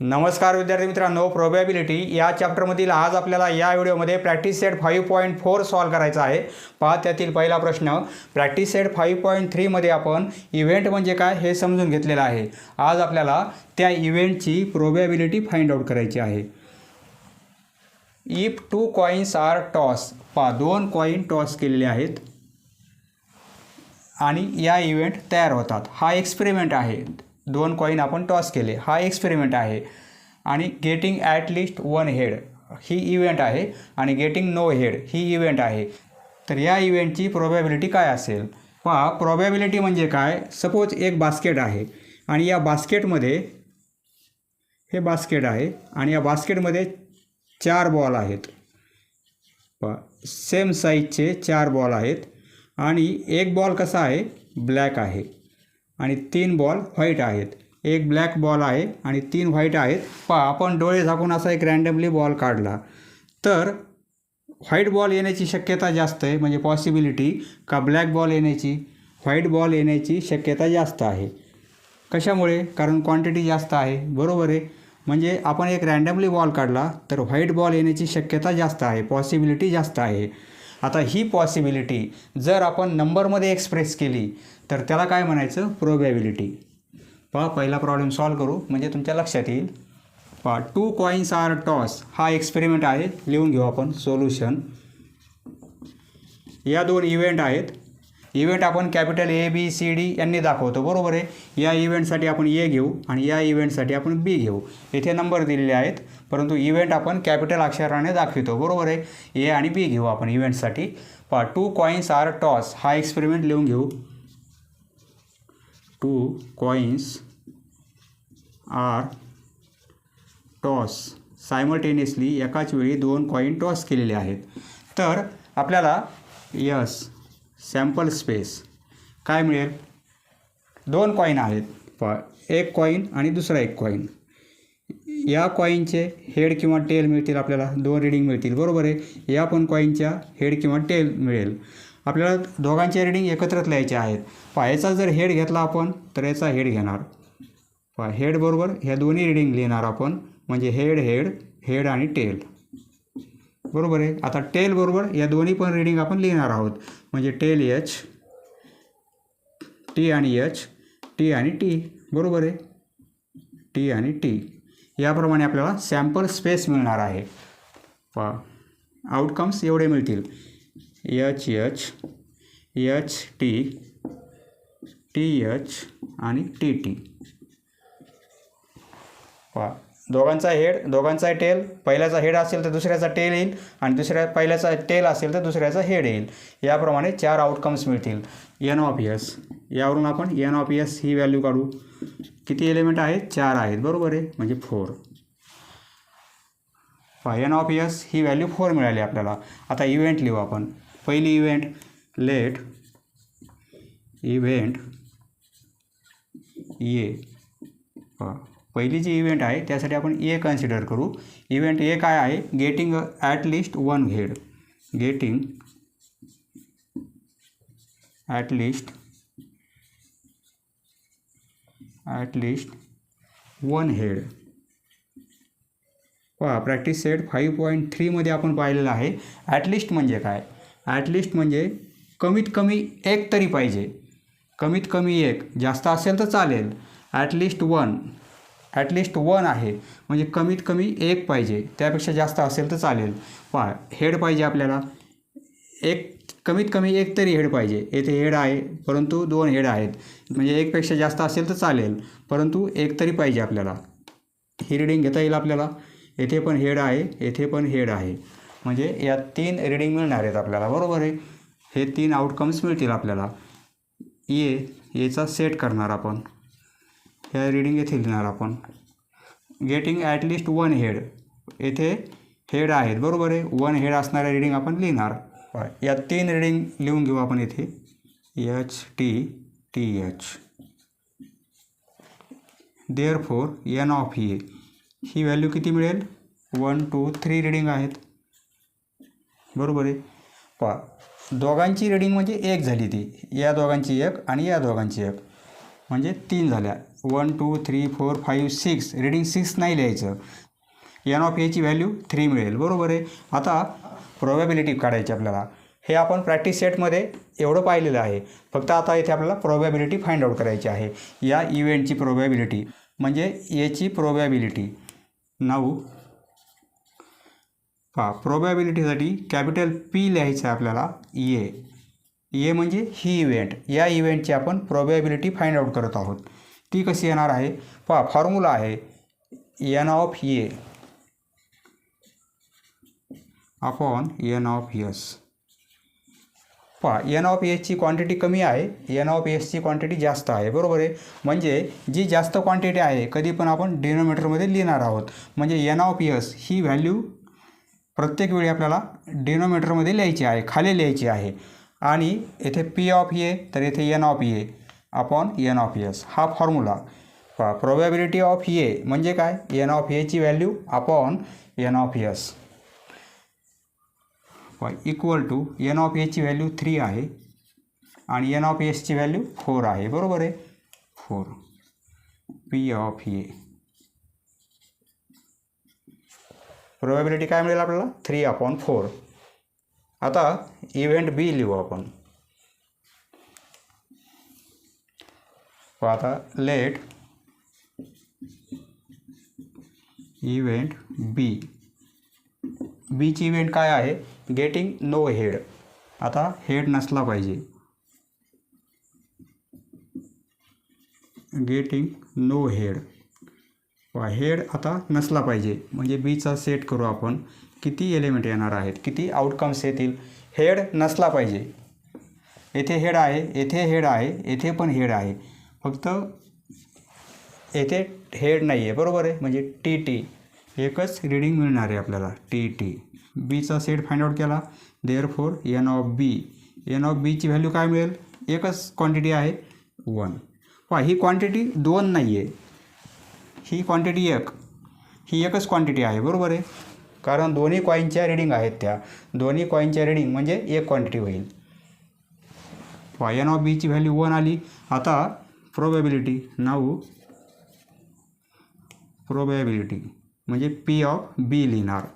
नमस्कार विद्यार्थी मित्रांनो, प्रोबॅबिलिटी या चॅप्टरमधील आज आपल्याला या व्हिडिओमध्ये प्रॅक्टिस सेट 5.4 सॉल्व करायचा आहे। पहा, त्यातील पहिला प्रश्न प्रॅक्टिस सेट 5.3 मध्ये आपण इव्हेंट म्हणजे काय हे समजून घेतलेला आहे। आज आपल्याला त्या इव्हेंटची प्रोबॅबिलिटी फाइंड आउट करायची आहे। इफ 2 कॉइन्स आर टॉस, पहा 2 कॉइन टॉस केलेले आहेत आणि या इव्हेंट तयार होतात। हा एक्सपेरिमेंट आहे। 2 कॉइन आपण टॉस केले, हा एक्सपेरिमेंट आहे। आणि getting at least 1 head he event आहे आणि गेटिंग नो हेड ही इव्हेंट आहे। तर या इव्हेंटची प्रोबॅबिलिटी काय असेल? पहा, प्रोबॅबिलिटी म्हणजे काय? सपोज एक बास्केट आहे आणि या बास्केटमध्ये हे बास्केट आहे आणि या बास्केटमध्ये 4 बॉल आहेत। पहा, सेम साईजचे 4 बॉल आहेत आणि एक बॉल कसा आहे? ब्लॅक आहे आणि 3 बॉल व्हाईट आहेत। एक ब्लॅक बॉल आहे आणि 3 व्हाईट आहेत। पहा, आपण डोळे झाकून असा एक रँडमली बॉल काढला तर व्हाईट बॉल येण्याची शक्यता जास्त आहे, म्हणजे पॉसिबिलिटी का ब्लॅक बॉल येण्याची, व्हाईट बॉल येण्याची शक्यता जास्त आहे। कशामुळे? कारण क्वांटिटी जास्त आहे, बरोबर आहे। म्हणजे आपण एक रँडमली बॉल काढला तर व्हाईट बॉल येण्याची शक्यता जास्त आहे, पॉसिबिलिटी जास्त आहे। आता ही पॉसिबिलिटी जर आपण नंबरमध्ये एक्सप्रेस केली तर त्याला काय म्हणायचं? प्रोबॅबिलिटी। पहा, पहिला प्रॉब्लेम सॉल्व करू म्हणजे तुमच्या लक्षात येईल। पहा, 2 कॉइन्स आर टॉस हा एक्सपेरिमेंट आहे, लिहून घेऊ आपण सोल्युशन। या 2 इव्हेंट आहेत। इव्हेंट आपण कॅपिटल ABCD यांनी दाखवतो, बरोबर आहे। या इव्हेंटसाठी आपण A घेऊ आणि या इव्हेंटसाठी आपण B घेऊ। येथे नंबर दिलेले आहेत परंतु इव्हेंट आपण कॅपिटल अक्षराने दाखवतो, बरोबर आहे। A आणि B घेऊ आपण इव्हेंटसाठी। पहा, 2 कॉइन्स आर टॉस हा एक्सपेरिमेंट लिहून घेऊ। 2 कॉइन्स आर टॉस, सायमल्टेनियसली एकाच वेळी 2 कॉइन टॉस केलेले आहेत। तर आपल्याला यस सॅम्पल स्पेस काय मिळेल? 2 कॉइन आहेत। पहा, एक कॉइन आणि दुसरा एक कॉइन। या कॉइनचे हेड किंवा टेल मिळतील, आपल्याला 2 रीडिंग मिळतील, बरोबर आहे। या पण कॉइनच्या हेड किंवा टेल मिळेल। आपल्याला दोघांच्या रीडिंग एकत्रच लिहायचे आहेत। पहा, याचा जर हेड घेतला आपण तर याचा हेड घेणार। पहा, हेड बरोबर ह्या दोन्ही रीडिंग लिहिणार आपण, म्हणजे हेड हेड हेड आणि टेल, बरोबर आहे। आता टेल बरोबर या दोन्ही पण रीडिंग आपण लिहिणार आहोत, म्हणजे टेल H, टी आणि H, टी आणि टी, बरोबर आहे। टी आणि टी याप्रमाणे आपल्याला सॅम्पल स्पेस मिळणार आहे। पहा, आउटकम्स एवढे मिळतील, H H, H T, T H आणि टी टी। पहा, दोघांचा हेड दोघांचा टेल, पहिल्याचा हेड असेल तर दुसऱ्याचा टेल येईल आणि पहिल्याचा टेल असेल तर दुसऱ्याचा हेड येईल। याप्रमाणे 4 आउटकम्स मिळतील। N ऑफ S, यावरून आपण N of S he value काढू। किती एलिमेंट आहेत? 4 आहेत, बरोबर आहे, म्हणजे 4। पहा, N of S he value 4 मिळाली आपल्याला। आता इव्हेंट लिहू आपण। पहिली इव्हेंट, लेट इव्हेंट A। पहा, पहिली जी इव्हेंट आहे त्यासाठी आपण A कन्सिडर करू। इव्हेंट A काय आहे? Getting at least 1 head, getting at least 1 head. पहा, प्रॅक्टिस सेट 5.3 मध्ये आपण पाहिलेलं आहे ॲट लिस्ट म्हणजे काय? ॲट लिस्ट म्हणजे कमीत कमी एक तरी पाहिजे, कमीत कमी एक, जास्त असेल तर चालेल। ॲट लिस्ट 1 आहे म्हणजे कमीत कमी एक पाहिजे, त्यापेक्षा जास्त असेल तर चालेल। पहा, हेड पाहिजे आपल्याला, कमीत कमी एक तरी हेड पाहिजे। येथे हेड आहे परंतु 2 हेड आहेत, म्हणजे एकपेक्षा जास्त असेल तर चालेल परंतु एक तरी पाहिजे आपल्याला। ही रीडिंग घेता येईल आपल्याला। येथे पण हेड आहे, येथे पण हेड आहे, म्हणजे या 3 रीडिंग मिळणार आहेत आपल्याला, बरोबर आहे। हे 3 आउटकम्स मिळतील आपल्याला। याचा सेट करणार आपण, ह्या रीडिंग येथे लिहिणार आपण। गेटिंग ॲट लिस्ट 1 हेड, येथे हेड आहेत, बरोबर आहे। 1 हेड असणाऱ्या रीडिंग आपण लिहिणार। या 3 रीडिंग लिहून घेऊ आपण येथे, H T T H। Therefore N of A he value किती मिळेल? 1 2 3 रीडिंग आहेत, बरोबर आहे। पहा, दोघांची रीडिंग म्हणजे एक झाली, ती या दोघांची एक आणि या दोघांची एक, म्हणजे 3 झाल्या. 1 2 3 4 5 6 रीडिंग 6 नाही लिहायचं. एन ऑफ एची व्हॅल्यू 3 मिळेल. बरोबर आहे. आता प्रोबॅबिलिटी काढायची आपल्याला. हे आपण प्रॅक्टिस सेटमध्ये एवढं पाहिलेलं आहे. फक्त आता इथे आपल्याला प्रोबॅबिलिटी फाइंड आउट करायची आहे. या इव्हेंटची प्रोबॅबिलिटी म्हणजे एची प्रोबॅबिलिटी. नाऊ प्रोबॅबिलिटीसाठी कॅपिटल पी लिहायचं आहे आपल्याला. ए म्हणजे ही इव्हेंट. या इव्हेंटची आपण प्रोबॅबिलिटी फाइंड आउट करत आहोत. ती कशी येणार आहे? फॉर्म्युला आहे N of A upon N of S. N of एसची क्वांटिटी कमी आहे, एन ऑफ एसची क्वांटिटी जास्त आहे. बरोबर आहे. म्हणजे जी जास्त क्वांटिटी आहे कधी पण आपण डिनोमिनेटरमध्ये लिहिणार आहोत. म्हणजे एन ऑफ एस ही व्हॅल्यू प्रत्येक वेळी आपल्याला डिनोमिनेटरमध्ये लिहायची आहे, खाली लिहायची आहे. आणि येथे पी ऑफ ए तर येथे N of A upon N of S हा फॉर्म्युला. प्रोबॅबिलिटी ऑफ ए म्हणजे काय? एन ऑफ एची value upon N of S equal to N of एची व्हॅल्यू 3 आहे आणि एन ऑफ एसची व्हॅल्यू 4 आहे. बरोबर आहे. 4 पी ऑफ ए. प्रोबॅबिलिटी काय मिळेल आपल्याला? 3/4. आता इव्हेंट बी लिहू आपण. आता लेट इव्हेंट बी. बीची इव्हेंट काय आहे? Getting no head. आता हेड नसला पाहिजे. Getting no head. हेड आता नसला पाहिजे. म्हणजे बीचा सेट करू आपण. किती एलिमेंट येणार आहेत, किती आउटकम्स येतील. हेड नसला पाहिजे. येथे हेड आहे, येथे हेड आहे, येथे पण हेड आहे. फक्त येथे हेड नाही आहे. बरोबर आहे. म्हणजे टी एकच रीडिंग मिळणार आहे आपल्याला. टी बीचा सेट फाइंड आउट केला. Therefore N of B. N of बीची व्हॅल्यू काय मिळेल? एकच क्वांटिटी आहे 1. ही क्वांटिटी 2 नाही आहे, ही क्वांटिटी 1. ही एकच क्वांटिटी आहे. बरोबर आहे. कारण दोन्ही कॉईनच्या रीडिंग आहेत. त्या दोन्ही कॉईनच्या रीडिंग म्हणजे एक क्वांटिटी होईल. एन ऑफ बीची व्हॅल्यू 1 आली. आता प्रोबॅबिलिटी. नाऊ प्रोबॅबिलिटी म्हणजे पी ऑफ बी लिहिणार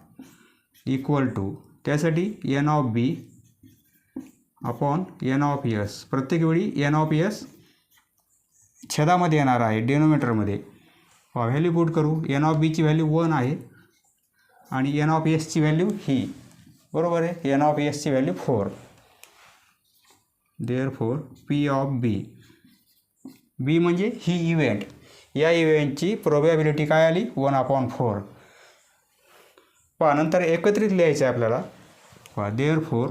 इक्वल टू त्यासाठी N of B upon N of S. प्रत्येक वेळी एन ऑफ एस छेदामध्ये येणार आहे, डिनोमिनेटरमध्ये. व्हॅल्यू पुट करू. एन ऑफ बीची व्हॅल्यू 1 आहे आणि एन ऑफ एसची व्हॅल्यू ही. बरोबर आहे. एन ऑफ एसची value 4. Therefore P of B. B म्हणजे ही इव्हेंट. या इव्हेंटची प्रोबॅबिलिटी काय आली? 1/4. नंतर एकत्रित लिहायचं आहे आपल्याला. देअरफॉर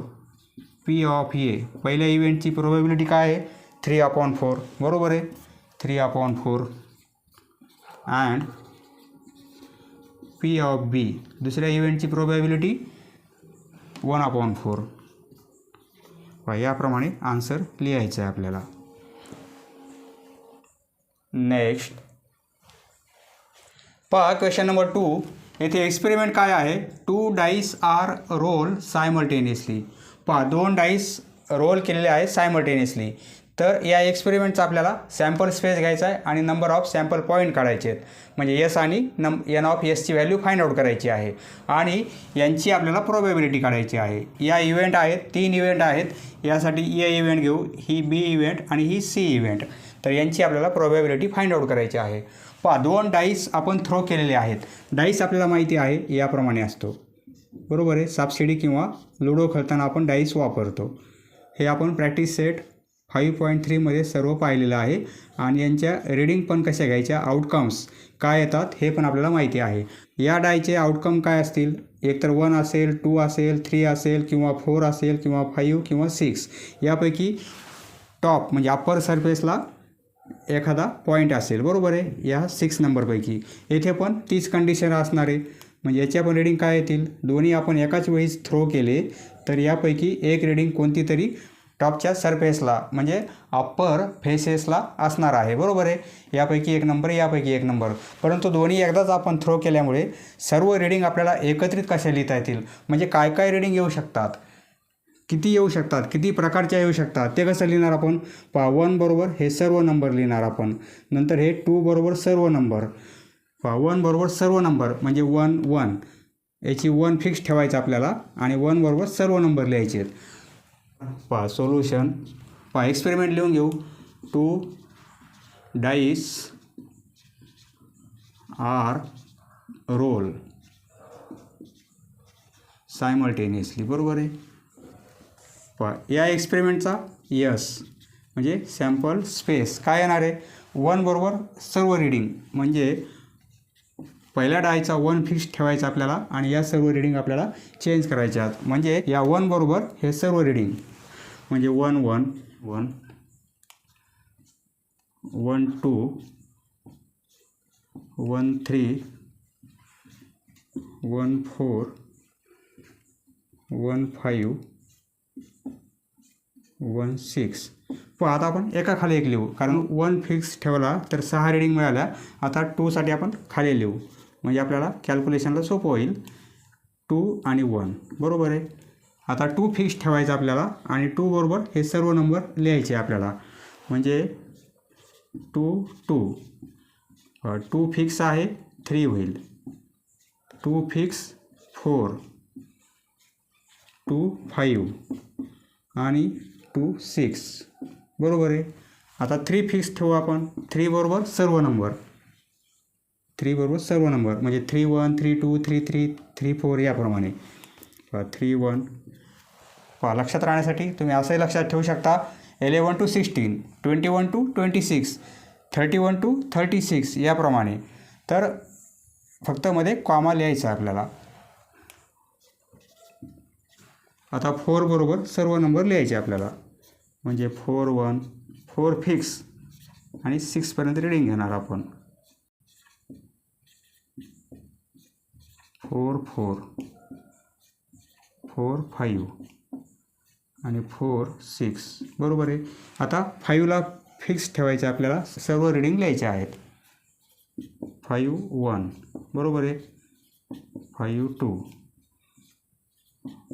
पी ऑफ ए. पहिल्या इव्हेंटची प्रोबॅबिलिटी काय आहे? 3/4. बरोबर आहे. 3/4 अँड पी ऑफ बी. दुसऱ्या इव्हेंटची प्रोबॅबिलिटी 1/4. याप्रमाणे आन्सर लिहायचं आहे आपल्याला. Next question number 2. येथे एक्सपेरिमेंट काय आहे? 2 dice are roll simultaneously. 2 dice roll केलेले आहेत सायमल्टेनियसली. तर या एक्सपेरिमेंटचा आपल्याला सॅम्पल स्पेस घ्यायचा आहे आणि नंबर ऑफ सॅम्पल पॉईंट काढायचे आहेत. म्हणजे एस आणि एन ऑफ एसची व्हॅल्यू फाइंड आउट करायची आहे आणि यांची आपल्याला प्रोबॅबिलिटी काढायची आहे. या इव्हेंट आहेत, 3 इव्हेंट आहेत. यासाठी ए इव्हेंट घेऊ, ही बी इव्हेंट आणि ही सी इव्हेंट. तर यांची आपल्याला प्रोबॅबिलिटी फाइंड आउट करायची आहे. 2 डाईस आपण थ्रो केलेले आहेत. डाईस आपल्याला माहिती आहे याप्रमाणे असतो. बरोबर आहे. सापशिडी किंवा लुडो खेळताना आपण डाईस वापरतो. हे आपण प्रॅक्टिस सेट 5.3 मध्ये सर्व पाहिलेलं आहे आणि यांच्या रीडिंग पण कशा घ्यायच्या, आउटकम्स काय येतात हे पण आपल्याला माहिती आहे. या डायचे आउटकम काय असतील? एकतर 1 असेल, 2 असेल, 3 असेल किंवा 4 असेल किंवा 5 किंवा 6. यापैकी टॉप म्हणजे अप्पर सरफेसला एखादा पॉईंट असेल. बरोबर आहे. या 6 नंबरपैकी येथे पण तीच कंडिशन असणार आहे. म्हणजे याच्या पण रीडिंग काय येतील? दोन्ही आपण एकाच वेळीच थ्रो केले तर यापैकी एक रीडिंग कोणती तरी टॉपच्या सरफेसला म्हणजे अप्पर फेसेसला असणार आहे. बरोबर आहे. यापैकी एक नंबर, यापैकी एक नंबर. परंतु दोन्ही एकदाच आपण थ्रो केल्यामुळे सर्व रीडिंग आपल्याला एकत्रित कशा लिहिता येतील? म्हणजे काय काय रीडिंग येऊ शकतात किती येऊ शकतात, किती प्रकारच्या येऊ शकतात ते कसं लिहिणार आपण. 1 बरोबर हे सर्व नंबर लिहिणार आपण. नंतर हे 2 बरोबर सर्व नंबर. 1 बरोबर सर्व नंबर म्हणजे 1 1, याची 1 फिक्स ठेवायचं आपल्याला आणि 1 बरोबर सर्व नंबर लिहायचे आहेत. सोल्युशन. एक्सपेरिमेंट लिहून घेऊ. 2 डाईस आर रोल सायमल्टेनियसली. बरोबर आहे. या एक्सपेरिमेंटचा यस म्हणजे सॅम्पल स्पेस काय येणार आहे. 1 बरोबर सर्व रीडिंग म्हणजे पहिल्या डायचा 1 फिक्स ठेवायचा आपल्याला आणि या सर्व रीडिंग आपल्याला चेंज करायच्या आहेत. म्हणजे या 1 बरोबर हे सर्व रीडिंग म्हणजे 1 1 1 1 2 1 3 1 4 1 5 1 6. आता आपण एका खाली एक लिहू कारण 1 फिक्स ठेवला तर 6 रीडिंग मिळाल्या. आता 2साठी आपण खाली लिहू म्हणजे आपल्याला कॅल्क्युलेशनला सोपं होईल. 2 आणि 1. बरोबर आहे. आता 2 फिक्स ठेवायचं आपल्याला आणि 2 बरोबर हे सर्व नंबर लिहायचे आपल्याला म्हणजे 2 2. 2 फिक्स आहे 3 होईल. 2 फिक्स 4 2 5 आणि 2 6. बरोबर आहे. आता 3 फिक्स ठेवू आपण. 3 बरोबर सर्व नंबर. 3 बरोबर सर्व नंबर म्हणजे 3 1 3 2 3 3 3 4 याप्रमाणे. 3 1. लक्षात राहण्यासाठी तुम्ही असंही लक्षात ठेवू शकता 11 to 16 21 to 26 31 to 36 याप्रमाणे. तर फक्त मध्ये कॉमा लिहायचा आपल्याला. आता 4 बरोबर सर्व नंबर लिहायचे आपल्याला म्हणजे 4 1 4 फिक्स आणि 6पर्यंत रीडिंग घेणार आपण. 4 4 4 5 आणि 4 6. बरोबर आहे. आता 5ला फिक्स ठेवायचं आपल्याला. सर्व रीडिंग लिहायचे आहेत. 5 1. बरोबर आहे. 5 2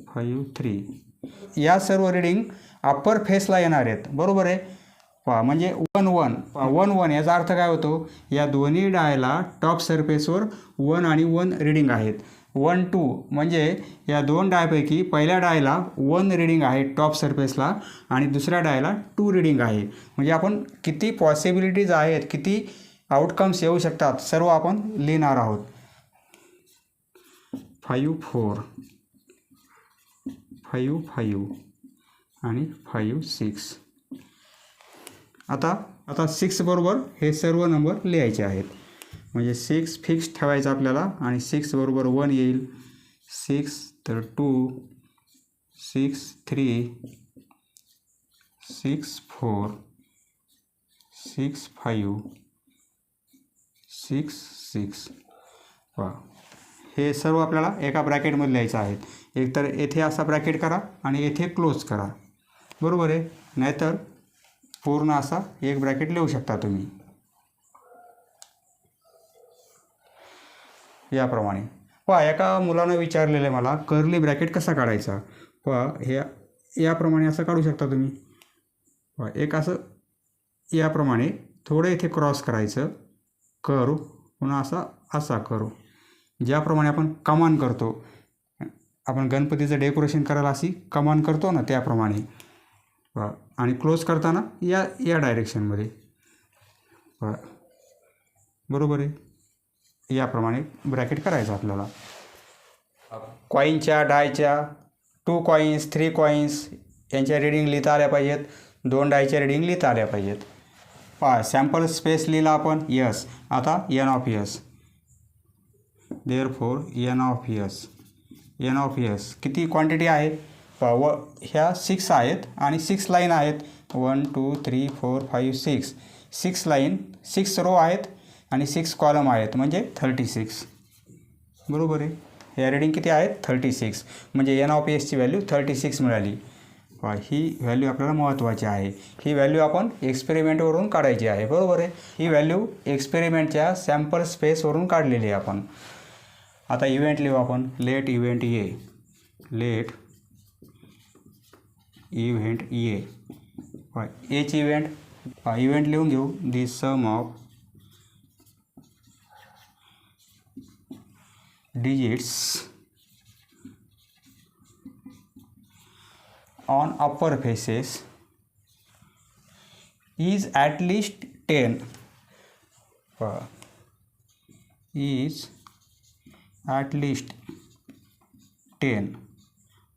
5 3. या सर्व रीडिंग अप्पर फेसला येणार आहेत. बरोबर आहे. म्हणजे 1 1 1 1 याचा अर्थ काय होतो. या दोन्ही डायला टॉप सरफेसवर 1 आणि 1 रीडिंग आहेत. 1 2 म्हणजे या दोन डायपैकी पहिल्या डायला 1 रीडिंग आहे टॉप सरफेसला आणि दुसऱ्या डायला 2 रीडिंग आहे. म्हणजे आपण किती पॉसिबिलिटीज आहेत, किती आउटकम्स येऊ शकतात सर्व आपण लिहिणार आहोत. 5 4 5 5 आणि 5 6. आता 6 बरोबर हे सर्व नंबर लिहायचे आहेत म्हणजे 6 फिक्स ठेवायचं आपल्याला आणि 6 बरोबर 1 येईल. 6 तर 2 6 3 6 4 6 5 6 6. हे सर्व आपल्याला एका ब्रॅकेटमध्ये लिहायचं आहे. एकतर येथे असा ब्रॅकेट करा आणि येथे क्लोज करा. बरोबर आहे. नाहीतर पूर्ण असा एक ब्रॅकेट लिहू शकता तुम्ही याप्रमाणे. एका मुलानं विचारलेलं आहे मला कर्ली ब्रॅकेट कसा काढायचा. हे याप्रमाणे असं काढू शकता तुम्ही. एक असं याप्रमाणे थोडं इथे क्रॉस करायचं. कर्व पुन्हा असा कर्व. ज्याप्रमाणे आपण कमान करतो, आपण गणपतीचं डेकोरेशन करायला अशी कमान करतो ना त्याप्रमाणे. आणि क्लोज करताना या डायरेक्शनमध्ये. बरोबर आहे. याप्रमाणे ब्रॅकेट करायचं आपल्याला. कॉईनच्या डायच्या 2 कॉईन्स 3 कॉईन्स यांच्या रीडिंग लिहिता आल्या पाहिजेत. 2 डायच्या रीडिंग लिहिता आल्या पाहिजेत. सॅम्पल स्पेस लिहिला आपण यस. आता N of S. Therefore N of S किती क्वांटिटी आहे. ह्या 6 आहेत आणि 6 लाईन आहेत. 1 2 3 4 5 6. 6 लाईन 6 रो आहेत आणि 6 कॉलम आहेत म्हणजे 36. बरोबर आहे. या रीडिंग किती आहेत 36 म्हणजे एन ऑफ एसची व्हॅल्यू 36 मिळाली. ही व्हॅल्यू आपल्याला महत्त्वाची आहे. ही व्हॅल्यू आपण एक्सपेरिमेंटवरून काढायची आहे. बरोबर आहे. ही व्हॅल्यू एक्सपेरिमेंटच्या सॅम्पल स्पेसवरून काढलेली आहे आपण. आता इव्हेंट लिहू आपण. Let event A. Let event A. एची इव्हेंट लिहून घेऊ. The sum of digits on upper faces is at least 10. Is at least 10.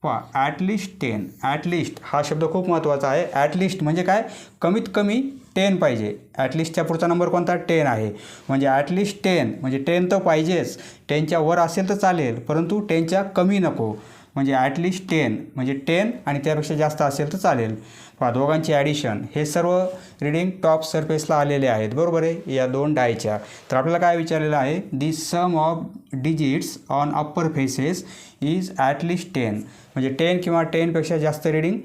At least 10. At least हा शब्द खूप महत्त्वाचा आहे. ॲट लिस्ट म्हणजे काय, कमीत कमी 10 पाहिजे. ॲट लिस्टच्या पुढचा नंबर कोणता, 10 आहे. म्हणजे ॲट लिस्ट 10 म्हणजे 10 तर पाहिजेच. 10च्या वर असेल तर चालेल, परंतु 10च्या कमी नको. म्हणजे ॲट लिस्ट 10 म्हणजे 10 आणि त्यापेक्षा जास्त असेल तर चालेल. दोघांची ॲडिशन, हे सर्व रिडिंग टॉप सरफेसला आलेले आहेत, बरोबर आहे, या दोन डायच्या. तर आपल्याला काय विचारलेलं आहे, the sum of digits on upper faces is at least 10. म्हणजे 10 किंवा 10पेक्षा जास्त रिडिंग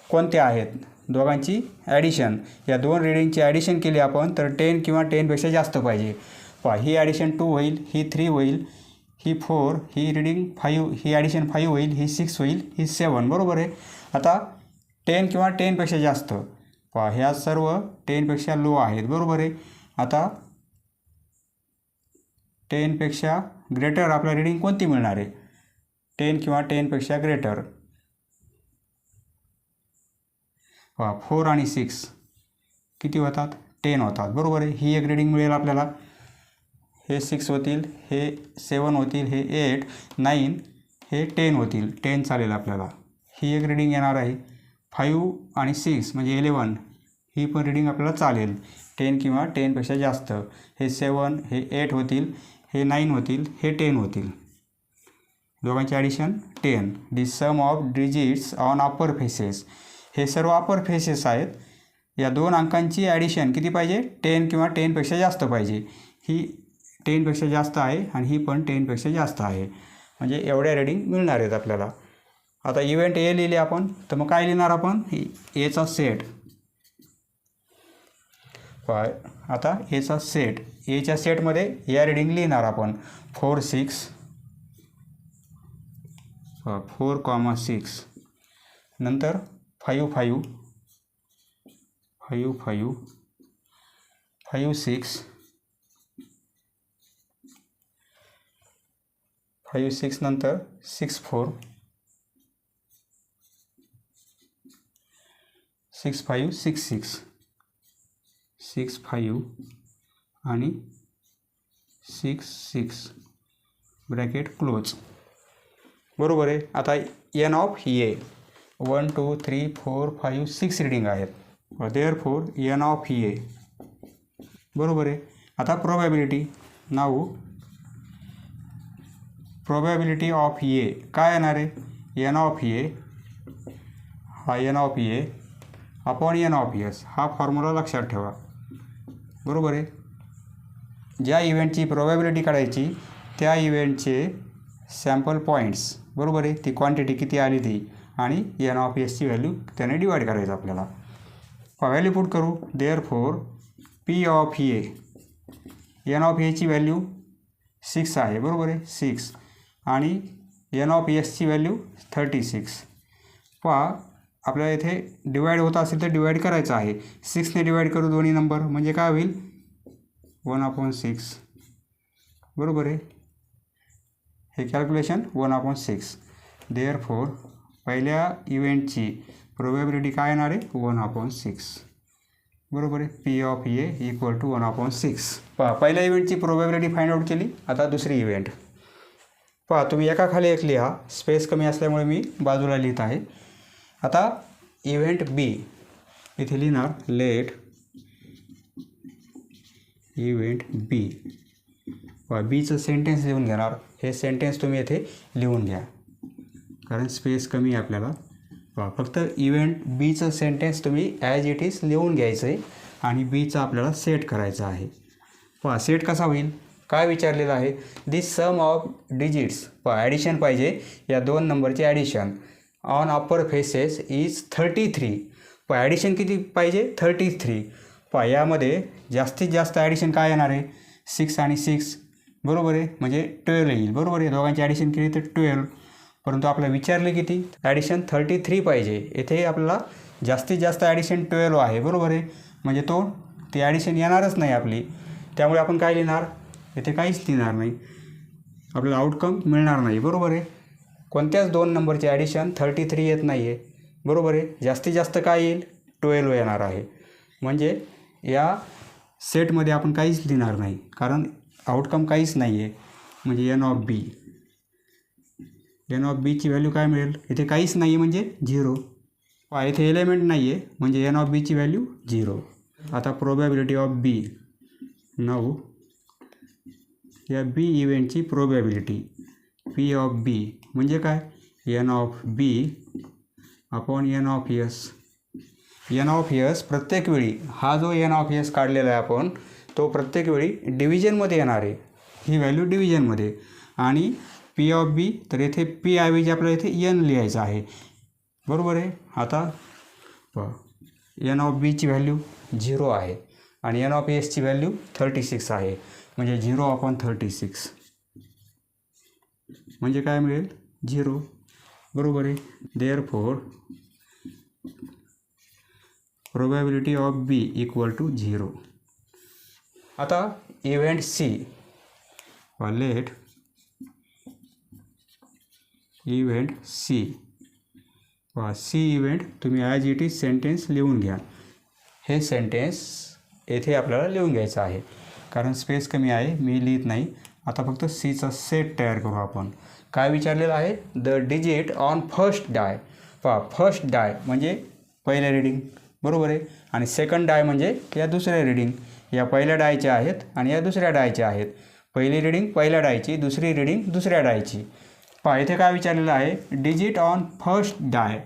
कोणत्या आहेत, दोघांची ॲडिशन. या दोन रिडिंगची ॲडिशन केली आपण तर 10 किंवा 10पेक्षा जास्त पाहिजे. ही ॲडिशन 2 होईल, ही 3 होईल, ही 4, ही रिडिंग 5, ही ॲडिशन 5 होईल, ही 6 होईल, ही 7, बरोबर आहे. आता 10 किंवा 10पेक्षा जास्त, ह्या सर्व 10पेक्षा लो आहेत, बरोबर आहे. आता 10पेक्षा ग्रेटर आपल्या रिडिंग कोणती मिळणार आहे, 10 किंवा 10पेक्षा ग्रेटर. 4 आणि 6 किती होतात, 10 होतात, बरोबर आहे. ही एक रिडिंग मिळेल आपल्याला. हे 6 होतील, हे 7 होतील, हे 8, 9, हे 10 होतील, 10 चालेल आपल्याला. ही एक रिडिंग येणार आहे. 5 आणि 6 म्हणजे 11, ही पण रिडिंग आपल्याला चालेल, 10 किंवा 10पेक्षा जास्त. हे 7, हे 8 होतील, हे 9 होतील, हे 10 होतील. दोघांची addition 10. The sum of digits on upper faces, हे सर्व अपर फेसेस आहेत. या दोन अंकांची ॲडिशन किती पाहिजे, 10 किंवा 10पेक्षा जास्त पाहिजे. ही 10पेक्षा जास्त आहे आणि ही पण 10पेक्षा जास्त आहे. म्हणजे एवढ्या रिडिंग मिळणार आहेत आपल्याला. आता इव्हेंट ए लिहिले आपण, तर मग काय लिहिणार आपण, एचा सेट. आता एचा सेट, एच्या सेटमध्ये या रिडिंग लिहिणार आपण. 4, 6, 4, 6, नंतर 5, 5, 5, 5, 5, 6, 5, 6 नंतर 6, 4, 6, 5, 6, 6, 6, 5 आणि 6, 6 ब्रॅकेट क्लोज, बरोबर आहे. आता एन ऑफ ए 1, 2, 3, 4, 5, 6 रिडिंग आहेत. देअरफॉर एन ऑफ ए, बरोबर आहे. आता probability, now probability of A काय येणार आहे, एन ऑफ ए, हा N of A upon N of S, हा फॉर्म्युला लक्षात ठेवा, बरोबर आहे. ज्या इव्हेंटची प्रोबॅबिलिटी काढायची त्या इव्हेंटचे सॅम्पल पॉईंट्स, बरोबर आहे, ती क्वांटिटी किती आली ती, आणि एन ऑफ एसची व्हॅल्यू त्याने डिवाईड करायचं आपल्याला. व्हॅल्यू पुट करू. Therefore P of A, N of एची व्हॅल्यू 6 आहे, बरोबर आहे, 6, आणि एन ऑफ एसची व्हॅल्यू 36. आपल्याला इथे डिवाईड होत असेल तर डिवाईड करायचं आहे. 6ने डिवाईड करू दोन्ही नंबर, म्हणजे काय होईल, 1/6, बरोबर आहे. हे कॅल्क्युलेशन 1/6. देअरफॉर पहिल्या इव्हेंटची प्रोबॅबिलिटी काय येणार आहे, 1/6, बरोबर आहे. P of A equal to 1/6. पहिल्या इव्हेंटची प्रोबॅबिलिटी फाइंड आउट केली. आता दुसरी इव्हेंट तुम्ही एकाखाली एक लिहा, स्पेस कमी असल्यामुळे मी बाजूला लिहित आहे. आता इव्हेंट बी इथे लिहिणार, लेट इव्हेंट बी. बीचं सेंटेन्स लिहून घेणार. हे सेंटेन्स तुम्ही येथे लिहून घ्या कारण स्पेस कमी आहे आपल्याला. फक्त इव्हेंट बीचं सेंटेन्स तुम्ही ॲज इट इज लिहून घ्यायचं आहे आणि बीचं आपल्याला सेट करायचं आहे. सेट कसा होईल, काय विचारलेलं आहे, the sum of digits, addition पाहिजे, या दोन नंबरची addition on upper faces is 33. Addition किती पाहिजे, 33. यामध्ये जास्तीत जास्त ॲडिशन काय येणार आहे, 6 आणि 6, बरोबर आहे, म्हणजे 12 येईल, बरोबर आहे. दोघांची ॲडिशन केली तर 12. परंतु आपल्याला विचारले किती, ॲडिशन 33 पाहिजे. येथे आपल्याला जास्तीत जास्त ॲडिशन 12 आहे, बरोबर आहे. म्हणजे ती ॲडिशन येणारच नाही आपली. त्यामुळे आपण काय लिहिणार, येथे काहीच लिहिणार नाही, आपल्याला आउटकम मिळणार नाही, बरोबर आहे. कोणत्याच 2 नंबरचे ॲडिशन 33 येत नाही आहे, बरोबर आहे. जास्तीत जास्त काय येईल, 12 येणार आहे. म्हणजे या सेटमध्ये आपण काहीच लिहिणार नाही, कारण आउटकम काहीच नाही आहे. म्हणजे एन ऑफ बीची व्हॅल्यू काय मिळेल, इथे काहीच नाही आहे म्हणजे 0. इथे एलिमेंट नाही आहे म्हणजे एन ऑफ बीची व्हॅल्यू 0. आता प्रोबॅबिलिटी ऑफ बी. नाऊ या बी इव्हेंटची प्रोबॅबिलिटी पी ऑफ बी म्हणजे काय, N of B upon N of S. N of S प्रत्येक वेळी, हा जो एन ऑफ एस काढलेला आहे आपण, तो प्रत्येक वेळी डिव्हिजनमध्ये येणार आहे, ही व्हॅल्यू डिव्हिजनमध्ये. आणि पी ऑफ बी, तर येथे पी ऐवजी आपल्याला इथे एन लिहायचं आहे, बरोबर आहे. आता एन ऑफ बीची व्हॅल्यू 0 आहे आणि एन ऑफ एसची व्हॅल्यू 36 आहे. म्हणजे 0/36 म्हणजे काय मिळेल, 0, बरोबर आहे. Therefore probability of B equal to 0. आता event C, let event C. C event तुम्ही ॲज इट इज सेंटेन्स लिहून घ्या. हे सेंटेन्स येथे आपल्याला लिहून घ्यायचं आहे, कारण स्पेस कमी आहे, मी लिहित नाही. आता फक्त सीचा सेट तयार करू आपण. काय विचारलेलं आहे, the digit on first die. First die म्हणजे पहिल्या रीडिंग, बरोबर आहे. आणि सेकंड डाय म्हणजे या दुसऱ्या रीडिंग. या पहिल्या डायच्या आहेत आणि या दुसऱ्या डायच्या आहेत. पहिली रीडिंग पहिल्या डायची, दुसरी रीडिंग दुसऱ्या डायची. इथे काय विचारलेलं आहे, डिजिट ऑन फर्स्ट डाय.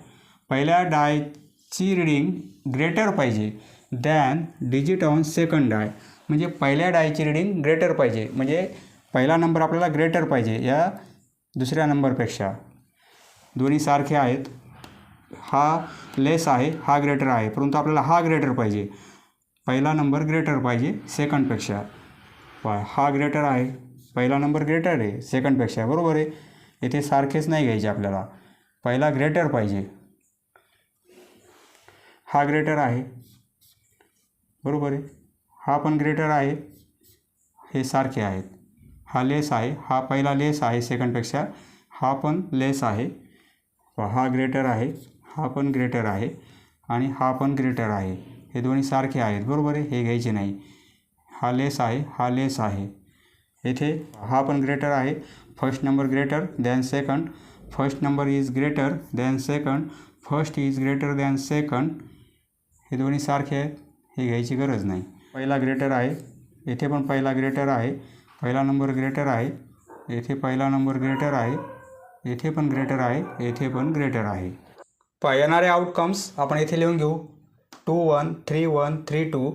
पहिल्या डायची रीडिंग ग्रेटर पाहिजे दॅन डिजिट ऑन सेकंड डाय. म्हणजे पहिल्या डायची रीडिंग ग्रेटर पाहिजे, म्हणजे पहिला नंबर आपल्याला ग्रेटर पाहिजे या दुसऱ्या नंबरपेक्षा. दोन्ही सारखे आहेत, हा लेस आहे, हा ग्रेटर आहे, परंतु आपल्याला हा ग्रेटर पाहिजे. पहिला नंबर ग्रेटर पाहिजे सेकंडपेक्षा. हा ग्रेटर आहे, पहिला नंबर ग्रेटर आहे सेकंडपेक्षा, बरोबर आहे. येथे सारखेच नाही घ्यायचे आपल्याला, पहिला ग्रेटर पाहिजे. हा ग्रेटर आहे, बरोबर आहे. हा पण ग्रेटर आहे, हे सारखे आहेत. हा लेस आहे, हा पहिला लेस आहे सेकंडपेक्षा, हा पण लेस आहे. हा ग्रेटर आहे, हा पण ग्रेटर आहे आणि हा पण ग्रेटर आहे. हे दोन्ही सारखे आहेत, बरोबर आहे, हे घ्यायचे नाही. हा लेस आहे, हा लेस आहे. येथे हा पण ग्रेटर आहे. First number greater than second. First number is greater than second. First is greater than second. हे दोन्ही सारखे आहेत, हे घ्यायची गरज नाही. पहिला ग्रेटर आहे, येथे पण पहिला ग्रेटर आहे. पहिला नंबर ग्रेटर आहे, येथे पहिला नंबर ग्रेटर आहे, येथे पण ग्रेटर आहे, येथे पण ग्रेटर आहे. येणारे आउटकम्स आपण येथे लिहून घेऊ. 2 1 3 1 3 2,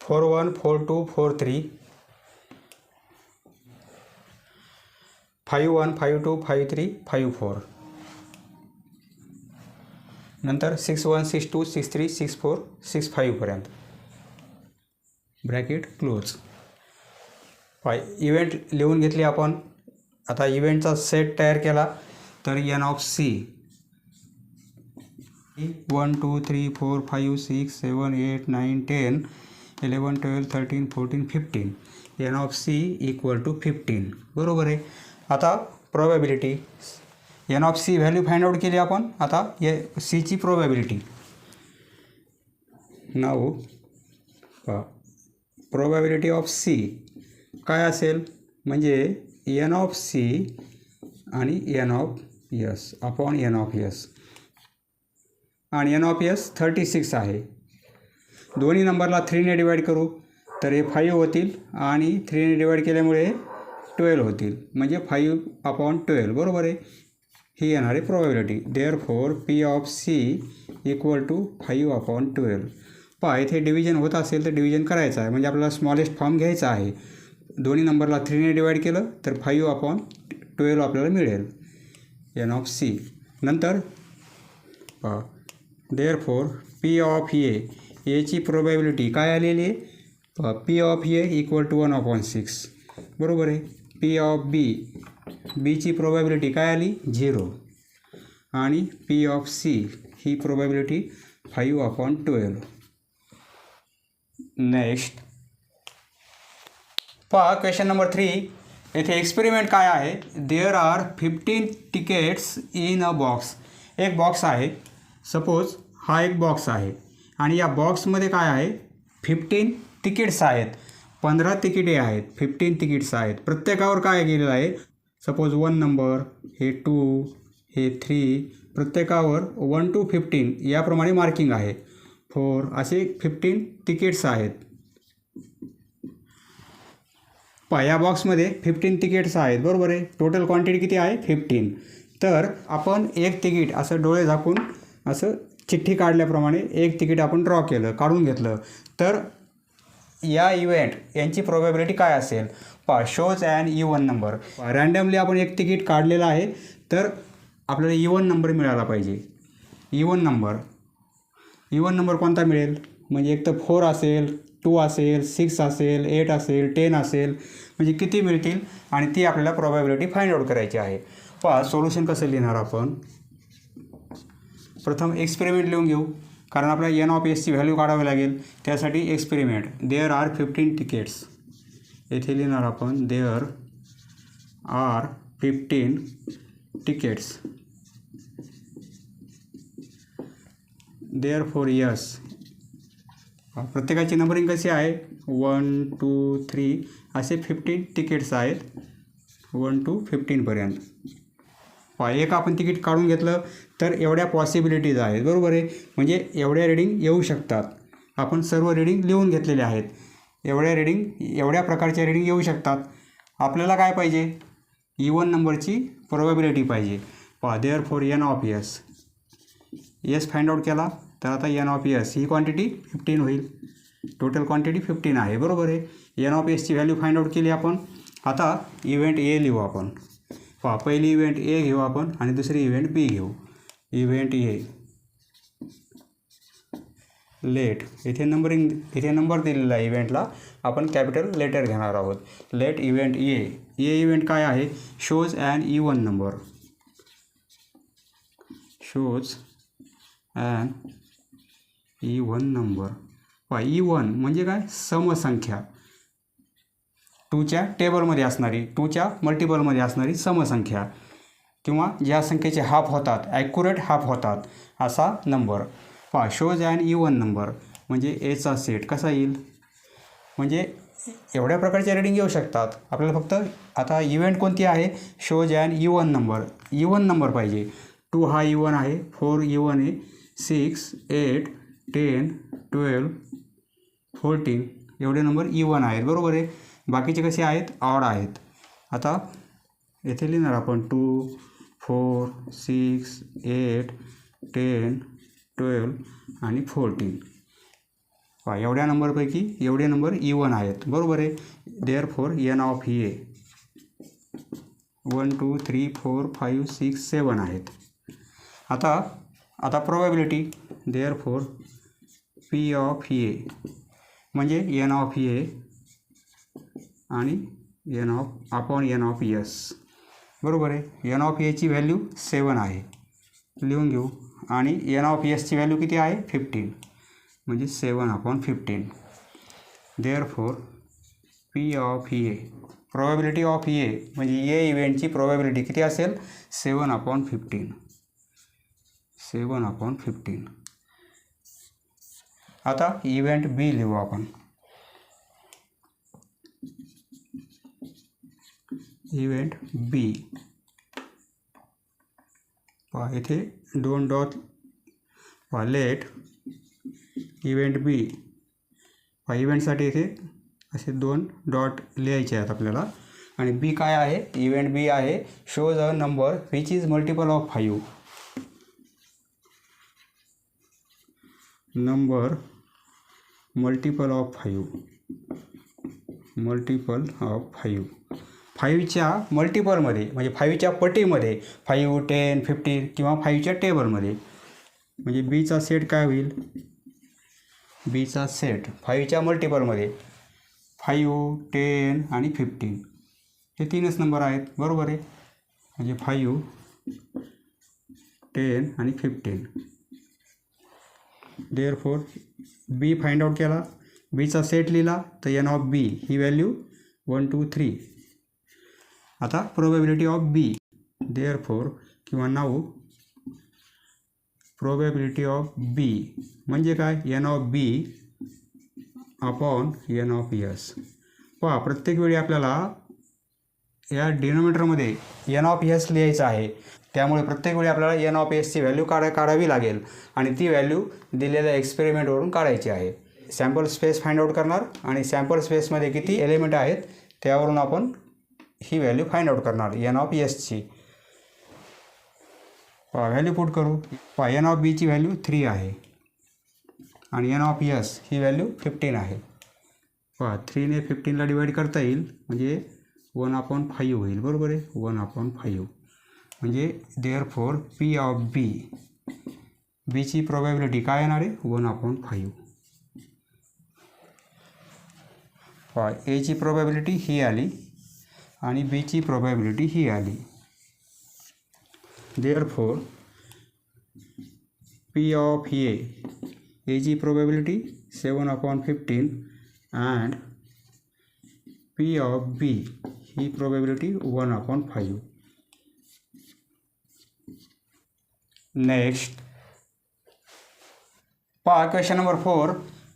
4 1 4 2 4 3, 5 1 5 2 5 3 5 4. नंतर 6 1 6 2 6 3 6 4 6 5 पर्यंत. Bracket close. इव्हेंट लिहून घेतली आपण. आता इव्हेंटचा सेट तयार केला तर n of C 1 2 3 4 5 6 7 8 9 10 11 12 13 14 15. N of C equal to 15, बरोबर आहे. आता probability n of C value find out केली आपण. आता सीची probability. Now probability of C काय असेल, म्हणजे एन ऑफ सी आणि N of S upon N of S. आणि एन ऑफ एस 36 आहे. दोन्ही नंबरला 3ने डिवाईड करू तर हे 5 होतील आणि 3ने डिवाईड केल्यामुळे 12 होतील, म्हणजे 5/12, बरोबर आहे. ही येणारी probability. Therefore P of C equal to 5/12. इथे डिव्हिजन होत असेल तर डिव्हिजन करायचं आहे, म्हणजे आपल्याला स्मॉलेस्ट फॉर्म घ्यायचा आहे. दोन्ही नंबरला 3ने डिवाईड केलं तर 5/12 आपल्याला मिळेल एन ऑफ सी. नंतर देअरफॉर पी ऑफ एची प्रोबॅबिलिटी काय आलेली आहे, P of A equal to 1/6, बरोबर आहे. पी ऑफ बीची प्रोबॅबिलिटी काय आली 0 आणि पी ऑफ सी ही प्रोबॅबिलिटी 5/12. नेक्स्ट पहा क्वेश्चन नंबर 3. येथे एक्सपेरिमेंट काय आहे. There are 15 tickets in a box. एक बॉक्स आहे. सपोज हा एक बॉक्स आहे आणि या बॉक्समध्ये काय आहे 15 तिकीट्स आहेत. 15 तिकिटे आहेत. 15 तिकीट्स आहेत. प्रत्येकावर काय गेलेलं आहे. सपोज 1 नंबर, हे 2, हे 3, प्रत्येकावर 1 to 15 याप्रमाणे मार्किंग आहे. 4 असे 15 तिकीट्स आहेत. या बॉक्समध्ये 15 तिकीट्स आहेत. बरोबर आहे. टोटल क्वांटिटी किती आहे 15. तर आपण एक तिकीट असं डोळे झाकून असं चिठ्ठी काढल्याप्रमाणे एक तिकीट आपण ड्रॉ केलं, काढून घेतलं. तर या इव्हेंट यांची प्रोबॅबिलिटी काय असेल. Shows an even number. Randomly आपण एक तिकीट काढलेलं आहे तर आपल्याला इवन नंबर मिळाला पाहिजे. इवन नंबर कोणता मिळेल. म्हणजे एक तर 4 असेल, 2 असेल, 6 असेल, 8 असेल, 10 असेल. म्हणजे किती मिळतील आणि ती आपल्याला प्रोबॅबिलिटी फाइंड आउट करायची आहे. सोल्युशन कसं लिहिणार आपण. प्रथम एक्सपेरिमेंट लिहून घेऊ कारण आपल्याला एन ऑफ एसची व्हॅल्यू काढावी लागेल. त्यासाठी एक्सपेरिमेंट देअर आर 15 तिकीट्स. येथे लिहिणार आपण there are 15 tickets. Therefore S प्रत्येकाची नंबरिंग कशी आहे 1 2 3 असे 15 तिकीट्स आहेत 1 to 15पर्यंत. एक आपण तिकीट काढून घेतलं तर एवढ्या पॉसिबिलिटीज आहेत. बरोबर आहे. म्हणजे एवढ्या रिडिंग येऊ शकतात. आपण सर्व रिडिंग लिहून घेतलेले आहेत. एवढ्या प्रकारच्या रिडिंग येऊ शकतात. आपल्याला काय पाहिजे इवन नंबरची प्रोबॅबिलिटी पाहिजे. Therefore N of S. S find out केला तर आता एन ऑफ एस ही क्वांटिटी 15 होईल. टोटल क्वांटिटी 15 आहे. बरोबर आहे. एन ऑफ एसची व्हॅल्यू फाइंड आउट केली आपण. आता इव्हेंट ए लिहू आपण. पहिली इव्हेंट ए घेऊ आपण आणि दुसरी इव्हेंट बी घेऊ. Event A late. इथे नंबर दिलेला आहे इव्हेंटला. आपण कॅपिटल लेटर घेणार आहोत. लेट इव्हेंट ए. इव्हेंट काय आहे shows an even number. Shows an even number. Even म्हणजे काय समसंख्या. 2च्या टेबलमध्ये असणारी 2च्या मल्टिपलमध्ये असणारी समसंख्या किंवा ज्या संख्येचे हाफ होतात ॲक्युरेट हाफ होतात असा number. Shows an even number म्हणजे एचा सेट कसा येईल. म्हणजे एवढ्या प्रकारच्या रिडिंग येऊ शकतात. आपल्याला फक्त आता इव्हेंट कोणती आहे shows an even number. Even number पाहिजे. 2 हा इवन आहे, 4 इवन आहे, 6 8 10 12 14 एवढे नंबर इवन आहेत. बरोबर आहे. बाकीचे कसे आहेत ऑड आहेत. आता येथे लिहिणार आपण 2 4 6 8 10 12 आणि 14. एवढ्या नंबरपैकी एवढे नंबर इवन आहेत. बरोबर आहे. Therefore N of A 1 2 3 4 5 6 7 आहेत. आता probability therefore P of A म्हणजे एन ऑफ ए आणि एन ऑफ एस. बरोबर आहे. एन ऑफ एची व्हॅल्यू 7 आहे. लिहून घेऊ. आणि एन ऑफ एसची व्हॅल्यू किती आहे 15 म्हणजे 7/15. Therefore P of A probability of A म्हणजे ए इव्हेंटची प्रोबॅबिलिटी किती असेल 7/15. 7/15. आता इव्हेंट बी लिहू आपण. इव्हेंट बी. इथे 2 डॉट. लेट इव्हेंट बी. इव्हेंटसाठी इथे असे 2 डॉट लिहायचे आहेत आपल्याला. आणि बी काय आहे इव्हेंट बी आहे shows a number which is multiple of 5. Number multiple of 5. Multiple of 5. 5च्या मल्टिपलमध्ये म्हणजे 5च्या पटीमध्ये 5 10 15 किंवा 5च्या टेबलमध्ये. म्हणजे बीचा सेट काय होईल बीचा सेट 5च्या मल्टिपलमध्ये 5 10 आणि 15 हे 3च नंबर आहेत, बरोबर आहे. म्हणजे 5, 10 आणि 15. देअरफॉर बी फाइंड आउट केला, बीचा सेट लिहिला, तर एन ऑफ बी ही व्हॅल्यू 1 2 3. आता प्रोबॅबिलिटी ऑफ बी, देअरफॉर किंवा नाऊ प्रोबॅबिलिटी ऑफ बी म्हणजे काय, N of B upon N of S. पहा प्रत्येक वेळी आपल्याला या डिनोमिनेटरमध्ये एन ऑफ एस लिहायचं आहे, त्यामुळे प्रत्येक वेळी आपल्याला एन ऑफ एसची व्हॅल्यू काढावी लागेल आणि ती व्हॅल्यू दिलेल्या एक्सपेरिमेंटवरून काढायची आहे. सॅम्पल स्पेस फाइंड आउट करणार आणि सॅम्पल स्पेसमध्ये किती एलिमेंट आहेत त्यावरून आपण ही व्हॅल्यू फाइंड आउट करणार एन ऑफ एसची. व्हॅल्यू पुट करू. एन ऑफ बीची व्हॅल्यू 3 आहे आणि एन ऑफ एस ही व्हॅल्यू 15 आहे. 3ने 15ला डिवाईड करता येईल म्हणजे 1/5 होईल, बरोबर आहे. 1/5 म्हणजे देअरफॉर पी ऑफ बी, बीची प्रोबॅबिलिटी काय येणार आहे 1/5. एची प्रोबॅबिलिटी ही आली आणि बीची प्रोबॅबिलिटी ही आली. देअरफॉर पी ऑफ एची probability 7/15 and P of B ही प्रोबॅबिलिटी 1/5. नेक्स्ट पहा question number 4.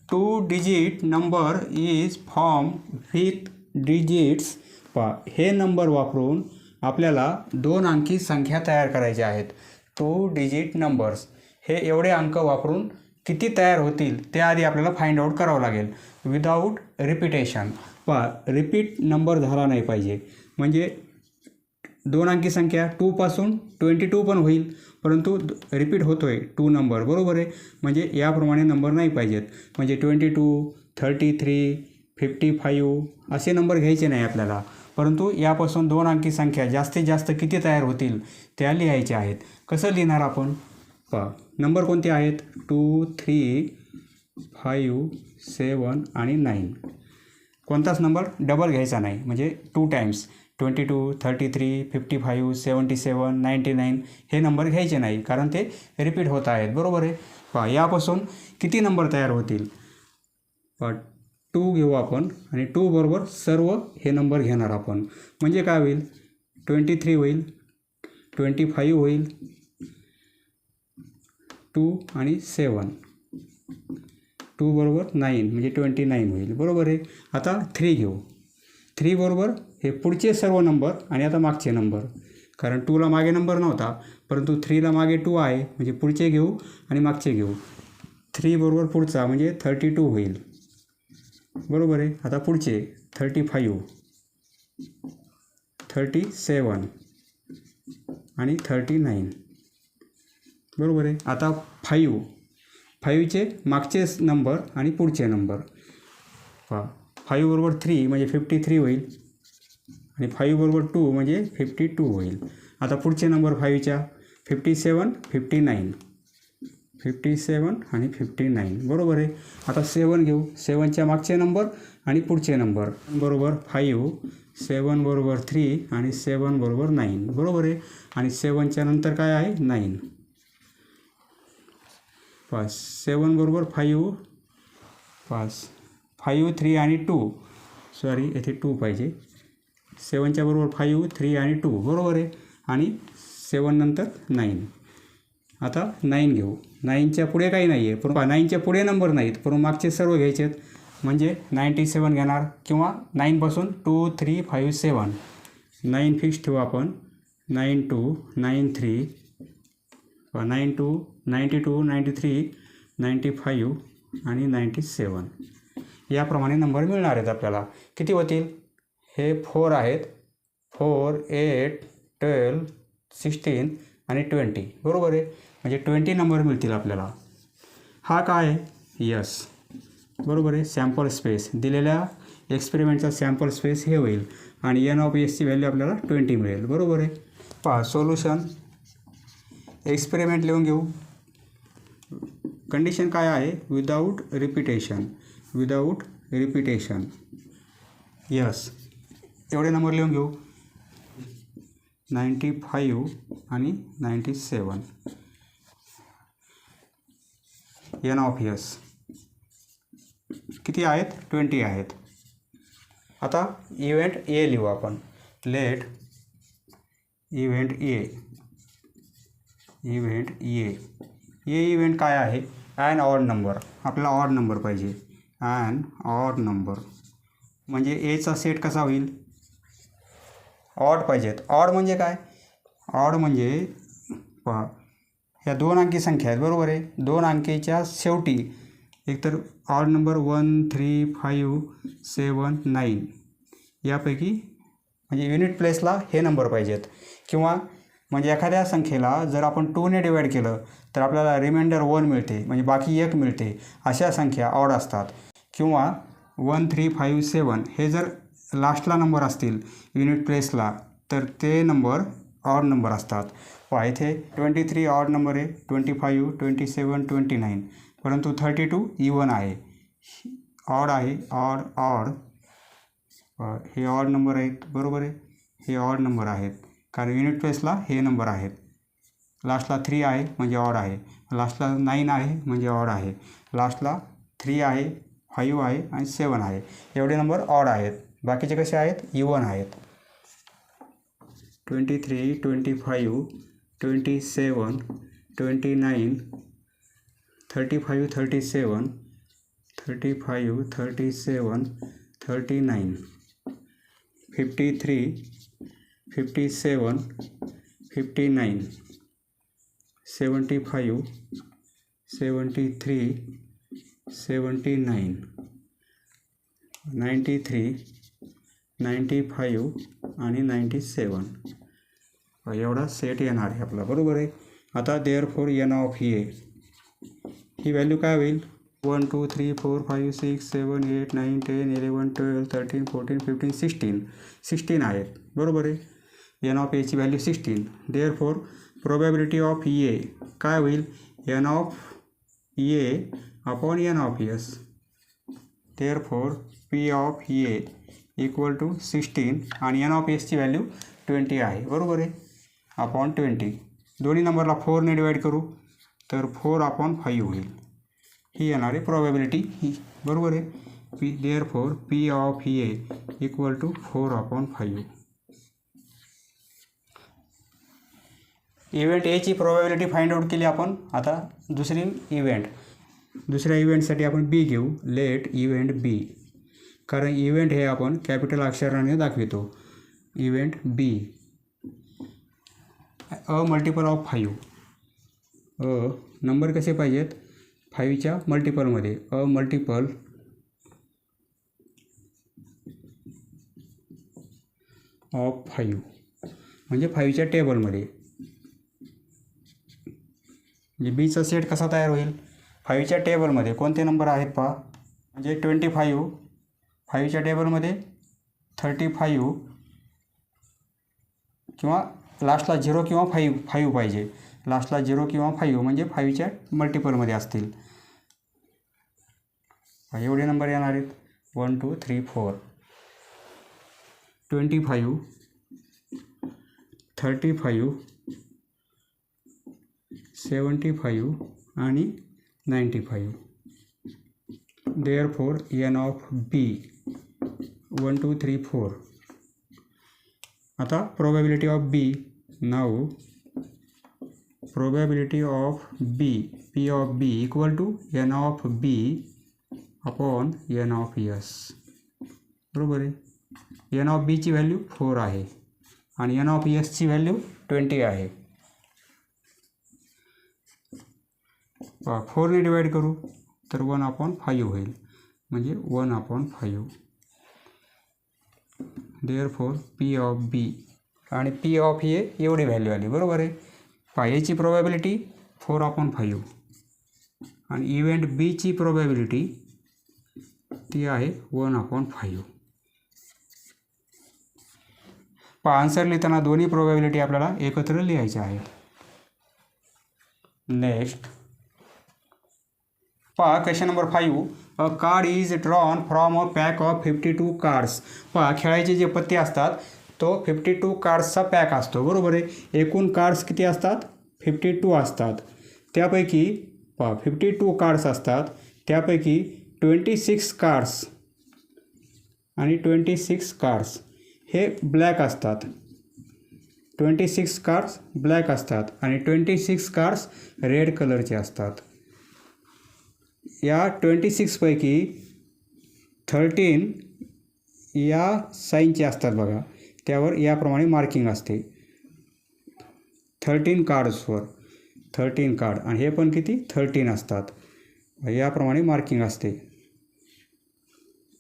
2 digit number is form with digits. पहा हे नंबर वापरून आपल्याला 2 अंकी संख्या तयार करायच्या आहेत. 2 digit नंबर्स हे एवढे अंक वापरून किती तयार होतील ते आधी आपल्याला फाइंड आउट करावं लागेल विदाऊट रिपिटेशन. पहा रिपीट नंबर झाला नाही पाहिजे, म्हणजे 2 अंकी संख्या 2 पासून 22 पण होईल, परंतु रिपीट होतो आहे 2 नंबर, बरोबर आहे. म्हणजे याप्रमाणे नंबर नाही पाहिजेत, म्हणजे 22, 33, 55 असे नंबर घ्यायचे नाही आपल्याला, परंतु यापासून 2 अंकी संख्या जास्तीत जास्त किती तयार होतील त्या लिहायच्या आहेत. कसं लिहिणार आपण, पहा नंबर कोणते आहेत 2, 3, 5, 7 आणि 9. कोणताच नंबर डबल घ्यायचा नाही, म्हणजे 2 टाइम्स 22, 33, 55, 77, 99 हे नंबर घ्यायचे नाही, कारण ते रिपीट होत आहेत, बरोबर आहे. पहा यापासून किती नंबर तयार होतील, 2 घेऊ आपण आणि 2 बरोबर सर्व हे नंबर घेणार आपण, म्हणजे काय होईल 23 होईल, 25 होईल, 2 आणि 7, 2 बरोबर 9 म्हणजे 29 होईल, बरोबर आहे. आता 3 घेऊ. 3 बरोबर हे पुढचे सर्व नंबर आणि आता मागचे नंबर, कारण 2ला मागे नंबर नव्हता, परंतु 3ला मागे 2 आहे, म्हणजे पुढचे घेऊ आणि मागचे घेऊ. 3 बरोबर पुढचा म्हणजे 32 होईल, बरोबर आहे. आता पुढचे 35, 37 आणि 39, बरोबर आहे. आता 5चे मागचे नंबर आणि पुढचे नंबर. पहा 5 बरोबर 3 म्हणजे 53 होईल आणि 5 बरोबर 2 म्हणजे 52 होईल. आता पुढचे नंबर 5च्या 57, 59, 57 आणि 59, बरोबर आहे. आता 7 घेऊ. 7च्या मागचे नंबर आणि पुढचे नंबर, बरोबर 5, 7 बरोबर 3 आणि 7 बरोबर 9, बरोबर आहे. आणि 7च्या नंतर काय आहे 9. 7 बरोबर 5, 5, 3 आणि 2, सॉरी येथे 2 पाहिजे. 7च्या बरोबर 5, 3 आणि 2, बरोबर आहे. आणि 7 नंतर 9. आता 9 घेऊ. 9च्या पुढे काही नाही आहे, पण 9च्या पुढे नंबर नाहीत, पण मागचे सर्व घ्यायचे आहेत, म्हणजे 97 घेणार, किंवा 9पासून 2, 3, 5, 7, 9 फिक्स ठेवू आपण. 92, 93, 92, 92, 93, 95 आणि 97 याप्रमाणे नंबर मिळणार आहेत आपल्याला. किती होतील, हे 4 आहेत, 4, 8, 12, 16 आणि 20, बरोबर आहे. म्हणजे 20 नंबर मिळतील आपल्याला. हा काय आहे यस, बरोबर आहे. सॅम्पल स्पेस दिलेल्या एक्सपेरिमेंटचा सॅम्पल स्पेस हे होईल आणि एन ऑफ एसची व्हॅल्यू आपल्याला 20 मिळेल, बरोबर आहे. पहा सोल्युशन एक्सपेरिमेंट लिहून घेऊ. कंडिशन काय आहे, without repetition, without repetition. Yes एवढे नंबर लिहून घेऊ. 95 आणि 97. एन ऑफ एस किती आहेत? 20 आहेत. आता इव्हेंट ए लिहू आपण. लेट इव्हेंट ए. इव्हेंट काय आहे? An odd number. आपल्याला ऑड नंबर पाहिजे. ॲन ऑड नंबर म्हणजे एचा सेट कसा होईल? ऑड पाहिजेत. ऑड म्हणजे काय? ऑड म्हणजे पहा, ह्या 2 अंकी संख्या आहेत, बरोबर आहे. 2 अंकीच्या शेवटी एकतर ऑड नंबर 1, 3, 5, 7, 9 यापैकी म्हणजे युनिट प्लेसला हे नंबर पाहिजेत. किंवा म्हणजे एखाद्या संख्येला जर आपण 2ने डिवाईड केलं तर आपल्याला रिमाइंडर 1 मिळते, म्हणजे बाकी 1 मिळते. अशा संख्या ऑड असतात. किंवा 1, 3, 5, 7 हे जर लास्टला नंबर असतील युनिट प्लेसला तर ते नंबर ऑड नंबर असतात. पहा इथे 23 ऑड नंबर आहे, 25, 27, 29, परंतु 32 इवन आहे. ऑड आहे. ऑड हे ऑड नंबर आहेत, बरोबर आहे. हे ऑड नंबर आहेत कारण युनिट प्लेसला हे नंबर आहेत. लास्टला 3 आहे म्हणजे ऑड आहे. लास्टला 9 आहे म्हणजे ऑड आहे. लास्टला 3 आहे, 5 आहे आणि 7 आहे. एवढे नंबर ऑड आहेत. बाकीचे कसे आहेत? इवन आहेत. 23, 25, 27, 29, 35, 37, 35, 37, 39, 53, 57, 59, 75, 73, 79, 93, 95 आणि 97 एवढा सेट येणार आहे आपला, बरोबर आहे. आता देअरफॉर एन ऑफ ए ही व्हॅल्यू काय होईल? 1, 2, 3, 4, 5, 6, 7, 8, 9, 10, 11, 12, 13, 14, 15, 16 आहेत, बरोबर आहे. एन ऑफ एची value 16. Therefore probability of A काय होईल? N of A upon N of S. Therefore P of A equal to 16 आणि एन ऑफ एसची व्हॅल्यू 20 आहे, बरोबर आहे. अपॉन 20. दोन्ही नंबरला 4ने डिवाईड करू तर 4/5 होईल. ही येणार आहे प्रोबॅबिलिटी ही, बरोबर आहे. Therefore P of A equal to 4/5. Event एची प्रोबॅबिलिटी फाइंड आउट केली आपण. आता दुसऱ्या इव्हेंटसाठी आपण बी घेऊ. Let event B. कारण इव्हेंट हे आपण कॅपिटल अक्षराने दाखवितो. Event B a multiple of 5. Number कसे पाहिजेत? 5च्या मल्टिपलमध्ये. अ मल्टिपल ऑफ 5 म्हणजे 5च्या टेबलमध्ये. म्हणजे बीचा सेट कसा तयार होईल? 5च्या टेबलमध्ये कोणते नंबर आहेत पहा. म्हणजे 25 5च्या टेबलमध्ये, 35 किंवा लास्टला 0 किंवा 5 पाहिजे. लास्टला 0 किंवा 5 म्हणजे 5च्या मल्टिपलमध्ये असतील. एवढे नंबर येणार आहेत. 1, 2, 3, 4. 25, 35, 75 आणि 95. Therefore N of B 1, 2, 3, 4. आता probability of B. Now probability of B P of B equal to N of B upon N of S, बरोबर आहे. एन ऑफ बीची व्हॅल्यू 4 आहे आणि एन ऑफ एसची व्हॅल्यू 20 आहे. 4ने डिवाईड करू तर 1/5 होईल म्हणजे 1/5. देअरफॉर पी ऑफ बी आणि पी ऑफ ए एवढी व्हॅल्यू आली, बरोबर आहे. एची प्रोबॅबिलिटी 4/5 आणि इव्हेंट बीची प्रोबॅबिलिटी ती आहे 1/5. आन्सर लिहिताना दोन्ही प्रोबॅबिलिटी आपल्याला एकत्र लिहायच्या आहेत. नेक्स्ट पहा question number 5. A card is drawn from a pack of 52 cards. पहा खेळायचे जे पत्ते असतात तो 52 कार्ड्सचा पॅक असतो, बरोबर आहे. एकूण कार्ड्स किती असतात? 52 असतात. त्यापैकी 52 कार्ड्स असतात, त्यापैकी 26 कार्ड्स आणि 26 कार्ड्स हे ब्लॅक असतात. 26 कार्ड्स ब्लॅक असतात आणि 26 कार्ड्स रेड कलरचे असतात. या 26 पैकी 13 या साईनचे असतात बघा. त्यावर याप्रमाणे मार्किंग असते 13 कार्ड्सवर. 13 कार्ड आणि हे पण किती? 13 असतात. याप्रमाणे मार्किंग असते.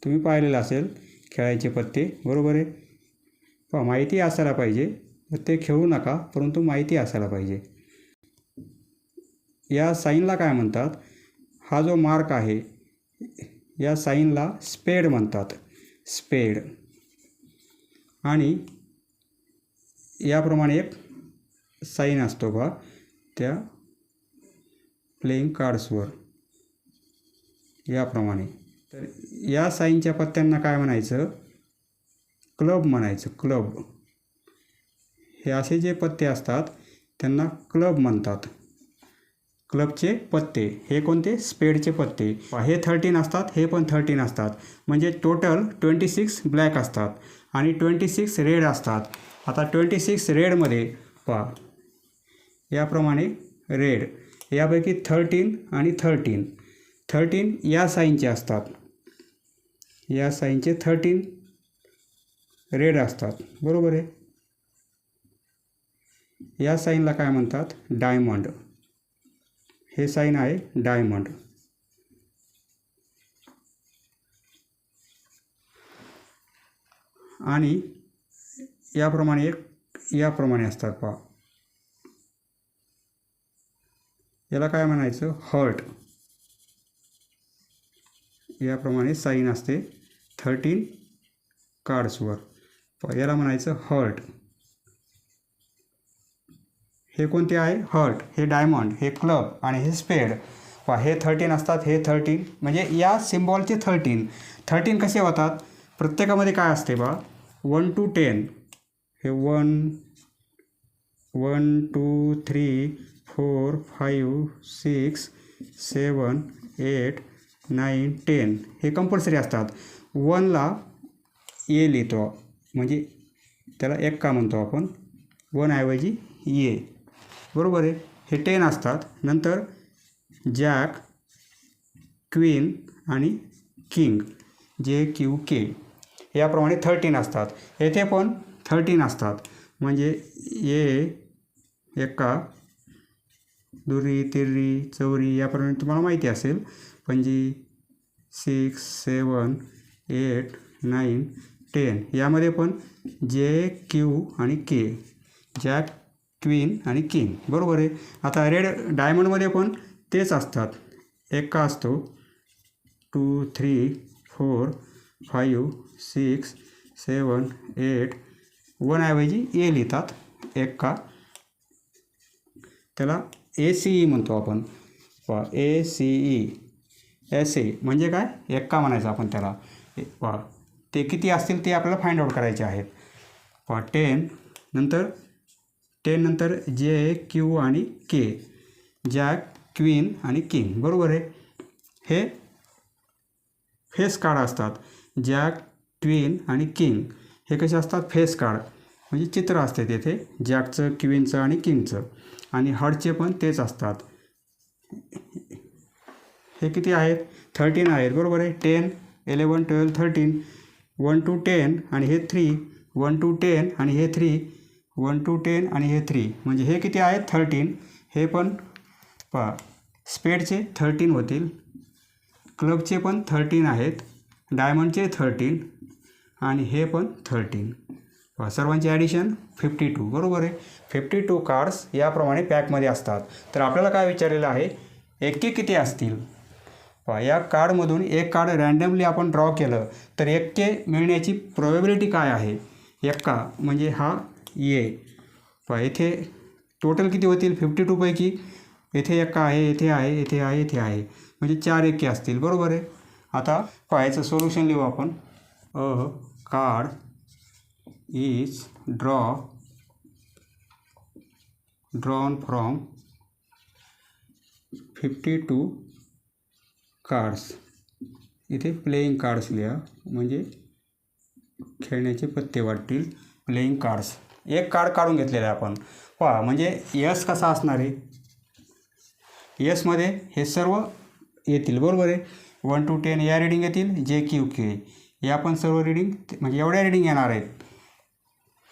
तुम्ही पाहिलेलं असेल खेळायचे पत्ते, बरोबर आहे. माहिती असायला पाहिजे. ते खेळू नका, परंतु माहिती असायला पाहिजे. या साईनला काय म्हणतात? हा जो मार्क आहे या साईनला स्पेड म्हणतात, स्पेड. आणि याप्रमाणे एक साईन असतो बा त्या प्लेइंग कार्ड्सवर याप्रमाणे. तर या साईनच्या पत्त्यांना काय म्हणायचं? क्लब म्हणायचं, क्लब. हे असे जे पत्ते असतात त्यांना क्लब म्हणतात. क्लबचे पत्ते हे कोणते? स्पेडचे पत्ते. हे 13 असतात, हे पण 13 असतात. म्हणजे टोटल 26 ब्लॅक असतात आणि 26 रेड असतात. आता 26 रेडमध्ये पहा याप्रमाणे रेड, यापैकी 13 आणि 13 या साईनचे असतात. या साईनचे 13 रेड असतात, बरोबर आहे. या साईनला काय म्हणतात? डायमंड. हे साईन आहे डायमंड. आणि याप्रमाणे असतात पहा. याला काय म्हणायचं? हर्ट. याप्रमाणे साईन असते 13 कार्ड्सवर. याला म्हणायचं हर्ट. हे कोणते आहे? हर्ट. हे डायमंड, हे क्लब आणि हे स्पेड. हे 13 असतात, हे 13. म्हणजे या सिम्बॉलचे 13 कसे होतात? प्रत्येकामध्ये काय असते बा? 1 to 10. हे 1 2 3 4 5 6 7 8 9 10 हे कंपल्सरी असतात. 1ला ए लिहितो, म्हणजे त्याला एक का म्हणतो आपण? 1 ऐवजी ए, बरोबर आहे. हे 10 असतात. नंतर जॅक, क्वीन आणि किंग, JQK याप्रमाणे 13 असतात. येथे पण 13 असतात. म्हणजे ए, एक्का, दुरी, तिरी, चौरी याप्रमाणे तुम्हाला माहिती असेल. पंजी, 6 7 8 9 10 यामध्ये पण JQ आणि K, जॅक, क्वीन आणि किंग, बरोबर आहे. आता रेड डायमंडमध्ये पण तेच असतात. एक्का असतो 2 3 4 5 6 7 8 1 ऐवजी ए लिहितात, एक्का. त्याला ACE म्हणतो आपण. ACE, SA म्हणजे काय? एक्का म्हणायचं आपण त्याला. ते किती असतील ते आपल्याला फाइंड आउट करायचे आहेत. 10 नंतर JQ आणि K, जॅक, क्वीन आणि किंग, बरोबर आहे. हे फेस कार्ड असतात. जॅक, क्वीन आणि किंग हे कसे असतात? फेस कार्ड, म्हणजे चित्र असते तेथे जॅकचं, क्वीनचं आणि किंगचं. आणि हार्टचे पण तेच असतात. हे किती आहेत? 13 आहेत, बरोबर आहे. 10 11 12 13 1 to 10 आणि हे 3 1 to 10 आणि हे 3 1 to 10 आणि हे 3 म्हणजे हे किती आहेत? 13. हे पण पहा स्पेडचे 13 होतील, क्लबचे पण 13 आहेत, डायमंडचे 13 आणि हे पण 13. सर्वांचे ॲडिशन 52, बरोबर आहे. 52 कार्ड्स याप्रमाणे पॅकमध्ये असतात. तर आपल्याला काय विचारलेलं आहे? एक्के किती असतील? या कार्डमधून एक कार्ड रँडमली आपण ड्रॉ केलं तर एक्के मिळण्याची प्रोबॅबिलिटी काय आहे? एक्का म्हणजे हा ए. येथे टोटल किती होतील? 52 पैकी येथे एक्का आहे, येथे आहे, येथे आहे, येथे आहे, म्हणजे 4 एक्के असतील, बरोबर आहे. आता याचं सोल्युशन लिहू आपण. Card is drawn from 52 cards. इथे प्लेइंग कार्ड्स लिहा, म्हणजे खेळण्याचे पत्ते वाटतील. प्लेइंग कार्ड्स, एक कार्ड काढून घेतलेलं आहे आपण. पहा, म्हणजे यस कसा असणार आहे, यसमध्ये हे सर्व येतील, बरोबर आहे. 1 to 10 या रिडिंग येतील, जे क्यू के या पण सर्व रिडिंग, म्हणजे एवढ्या रिडिंग येणार आहेत.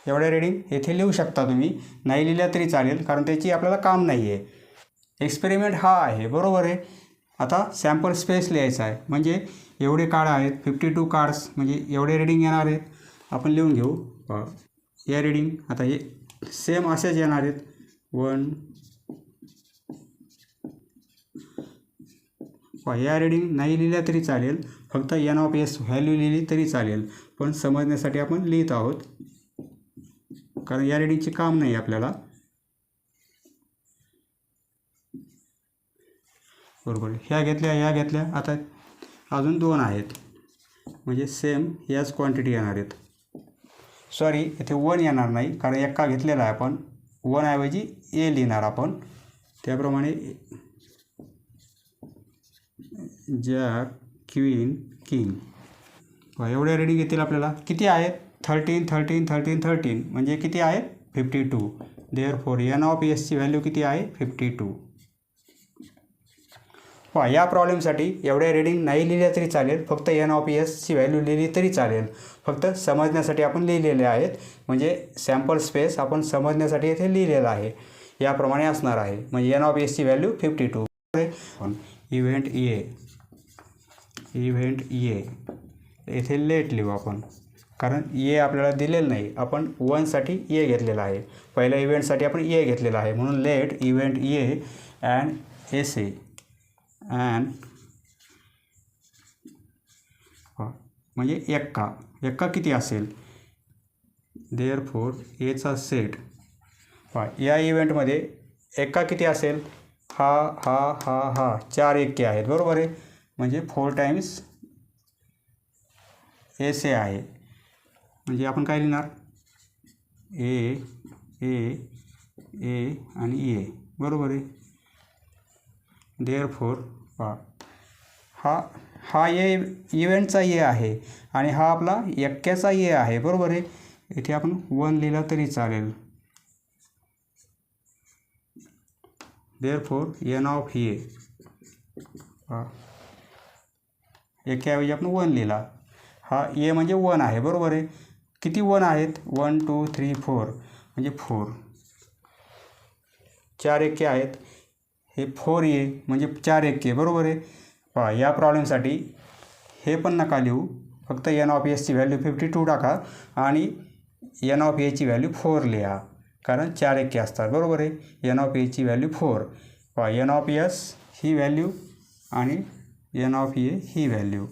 एवढ्या रिडिंग येथे लिहू शकता तुम्ही, नाही लिहिल्या तरी चालेल, कारण त्याची आपल्याला काम नाही आहे. एक्सपेरिमेंट हा आहे, बरोबर आहे. आता सॅम्पल स्पेस लिहायचा आहे, म्हणजे एवढे कार्ड आहेत 52 कार्ड्स, म्हणजे एवढे रिडिंग येणार आहेत. आपण लिहून घेऊ या रिडिंग. आता हे सेम असेच येणार आहेत. 1 या रिडिंग नाही लिहिल्या तरी चालेल, फक्त एन ऑफ एस व्हॅल्यू लिहिली तरी चालेल, पण समजण्यासाठी आपण लिहित आहोत, कारण या रिडिंगचे काम नाही आपल्याला, बरोबर. ह्या घेतल्या, ह्या घेतल्या, आता अजून 2 आहेत, म्हणजे सेम याच क्वांटिटी येणार आहेत. सॉरी, इथे 1 येणार नाही, कारण एक्का घेतलेला आहे आपण. 1 ऐवजी ए लिहिणार आपण. त्याप्रमाणे जॅक, क्वीन, किंग. एवढ्या रिडिंग येतील आपल्याला. किती आहेत? 13, 13, 13, 13, म्हणजे किती आहेत? 52. देअरफॉर एन ऑफ एसची व्हॅल्यू किती आहे? 52. या प्रॉब्लेमसाठी एवढ्या रिडिंग नाही लिहिल्या तरी चालेल, फक्त एन ऑफ एसची व्हॅल्यू लिहिली तरी चालेल. फक्त समजण्यासाठी आपण लिहिलेले आहेत, म्हणजे सॅम्पल स्पेस आपण समजण्यासाठी इथे लिहिलेलं आहे. याप्रमाणे असणार आहे, म्हणजे एन ऑफ एसची व्हॅल्यू 52. इव्हेंट ए येथे लेट लिहू आपण, कारण ए आपल्याला दिलेलं नाही. आपण 1साठी ए घेतलेला आहे, पहिल्या इव्हेंटसाठी आपण ए घेतलेला आहे, म्हणून let event A and S A and म्हणजे एक्का किती असेल? देअरफॉर एचा सेट. या इव्हेंटमध्ये एक्का किती असेल? हा 4 एक्के आहेत, बरोबर आहे. म्हणजे 4 टाइम्स एस ए आहे, म्हणजे आपण काय लिहिणार? ए आणि ए, बरोबर आहे. देअरफॉर हा ए इव्हेंटचा ए आहे आणि हा आपला एक्क्याचा ए आहे, बरोबर आहे. इथे आपण 1 लिहिला तरी चालेल. देअरफॉर एन ऑफ ए, एक्क्याऐवजी आपण 1 लिहिला. हा ए म्हणजे 1 आहे, बरोबर आहे. किती 1 आहेत? 1 2 3 4, म्हणजे 4. 4 एक्के आहेत, हे 4 ए म्हणजे 4 एक्के, बरोबर आहे. या प्रॉब्लेमसाठी हे पण नका लिहू, फक्त एन ऑफ एसची व्हॅल्यू 52 टाका आणि एन ऑफ एची व्हॅल्यू 4 लिहा, कारण 4 एक्के असतात, बरोबर आहे. एन ऑफ एची व्हॅल्यू 4. एन ऑफ एस ही व्हॅल्यू आणि एन ऑफ ए ही व्हॅल्यू,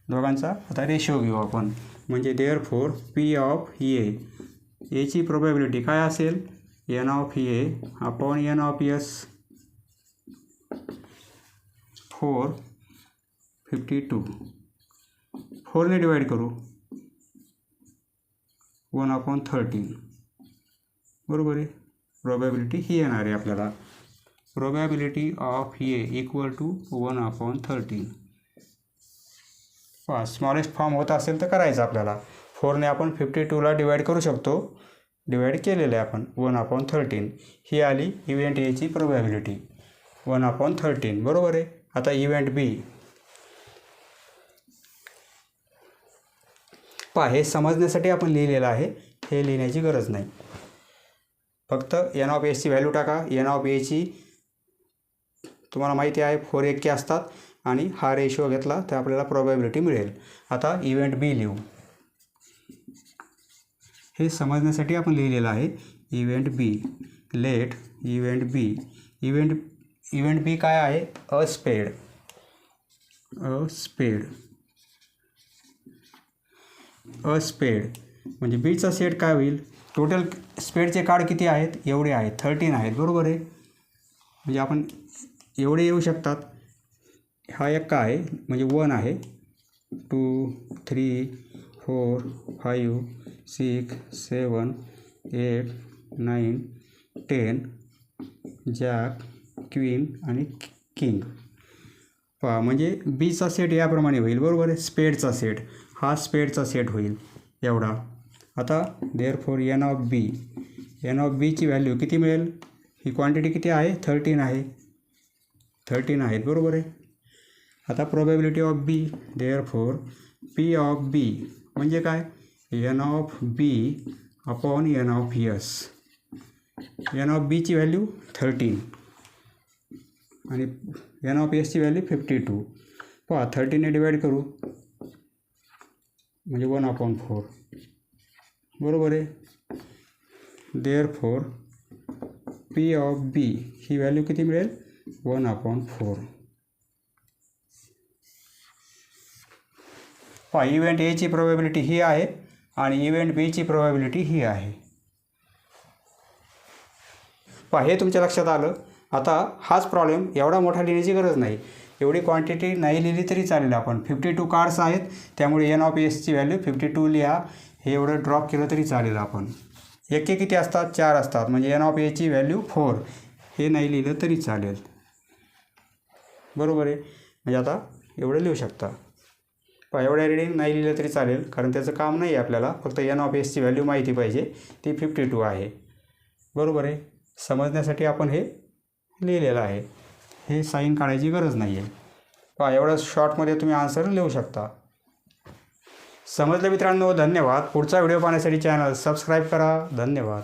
दोघांचा आता रेशो घेऊ आपण, म्हणजे देअरफॉर पी ऑफ एची प्रोबॅबिलिटी काय असेल? N of A upon N of S 4 52. 4ने डिवाइड करू, 1/13, बरोबर आहे. प्रोबॅबिलिटी ही येणार आहे आपल्याला. Probability of A equal to 1/13. Smallest form होत असेल तर करायचं आपल्याला. 4ने आपण 52ला डिवाइड करू शकतो, डिवाइड केलेलं आहे आपण. 1/13 ही आली इव्हेंट एची प्रोबॅबिलिटी, 1/13, बरोबर आहे. आता इव्हेंट बी. हे समजण्यासाठी आपण लिहिलेलं आहे, हे लिहिण्याची गरज नाही. फक्त एन ऑफ एसची व्हॅल्यू टाका. एन ऑफ एची तुम्हाला माहिती आहे 4 एक्के असतात आणि हा रेशो घेतला तर आपल्याला प्रोबॅबिलिटी मिळेल. आता इव्हेंट बी लिहू. हे समजण्यासाठी आपण लिहिलेलं आहे. इव्हेंट बी, लेट इव्हेंट बी. इव्हेंट बी काय आहे? अ स्पेड म्हणजे बीचा सेट काय होईल? टोटल स्पेडचे कार्ड किती आहेत? एवढे आहेत, 13 आहेत, बरोबर आहे. म्हणजे आपण एवढे येऊ शकतात. हा एक्का आहे, म्हणजे 1 आहे, 2 3 4 5 6 7 8 9 10 जॅक क्वीन आणि किंग. पहा म्हणजे बीचा सेट याप्रमाणे होईल, बरोबर आहे. स्पेडचा सेट, हा स्पेडचा सेट होईल एवढा. आता देअरफॉर एन ऑफ बीची व्हॅल्यू किती मिळेल? ही क्वांटिटी किती आहे? 13 आहे. 13 आहेत, बरोबर आहे. आता probability of B, therefore P of B म्हणजे काय? N of B upon N of S. N of बीची व्हॅल्यू 13 आणि एन ऑफ एसची व्हॅल्यू 52. पहा 13ने डिवाईड करू म्हणजे 1/4, बरोबर आहे. देअरफॉर पी ऑफ बी ही व्हॅल्यू किती मिळेल? 1/4. पहा इव्हेंट एची प्रोबॅबिलिटी ही आहे आणि इव्हेंट बीची प्रोबॅबिलिटी ही आहे. पहा हे तुमच्या लक्षात आलं. आता हाच प्रॉब्लेम एवढा मोठा लिहिण्याची गरज नाही, एवढी क्वांटिटी नाही लिहिली तरी चालेल. आपण 52 कार्ड्स आहेत, त्यामुळे एन ऑफ एसची व्हॅल्यू 52 लिहा. हे एवढं ड्रॉप केलं तरी चालेल. आपण एके किती असतात? 4 असतात, म्हणजे एन ऑफ एची व्हॅल्यू 4. हे नाही लिहिलं तरी चालेल, बरोबर आहे. म्हणजे आता एवढं लिहू शकता. पहा एवढ्या रिडिंग नाही लिहिलं तरी चालेल, कारण त्याचं काम नाही आहे आपल्याला. फक्त एन ऑफ एसची व्हॅल्यू माहिती पाहिजे, ती 52 आहे, बरोबर आहे. समजण्यासाठी आपण हे लिहिलेलं आहे. हे साईन काढायची गरज नाही आहे. पहा एवढं शॉर्टमध्ये तुम्ही आन्सर लिहू शकता. समजलं मित्रांनो? धन्यवाद. पुढचा व्हिडिओ पाहण्यासाठी चॅनल सबस्क्राईब करा. धन्यवाद.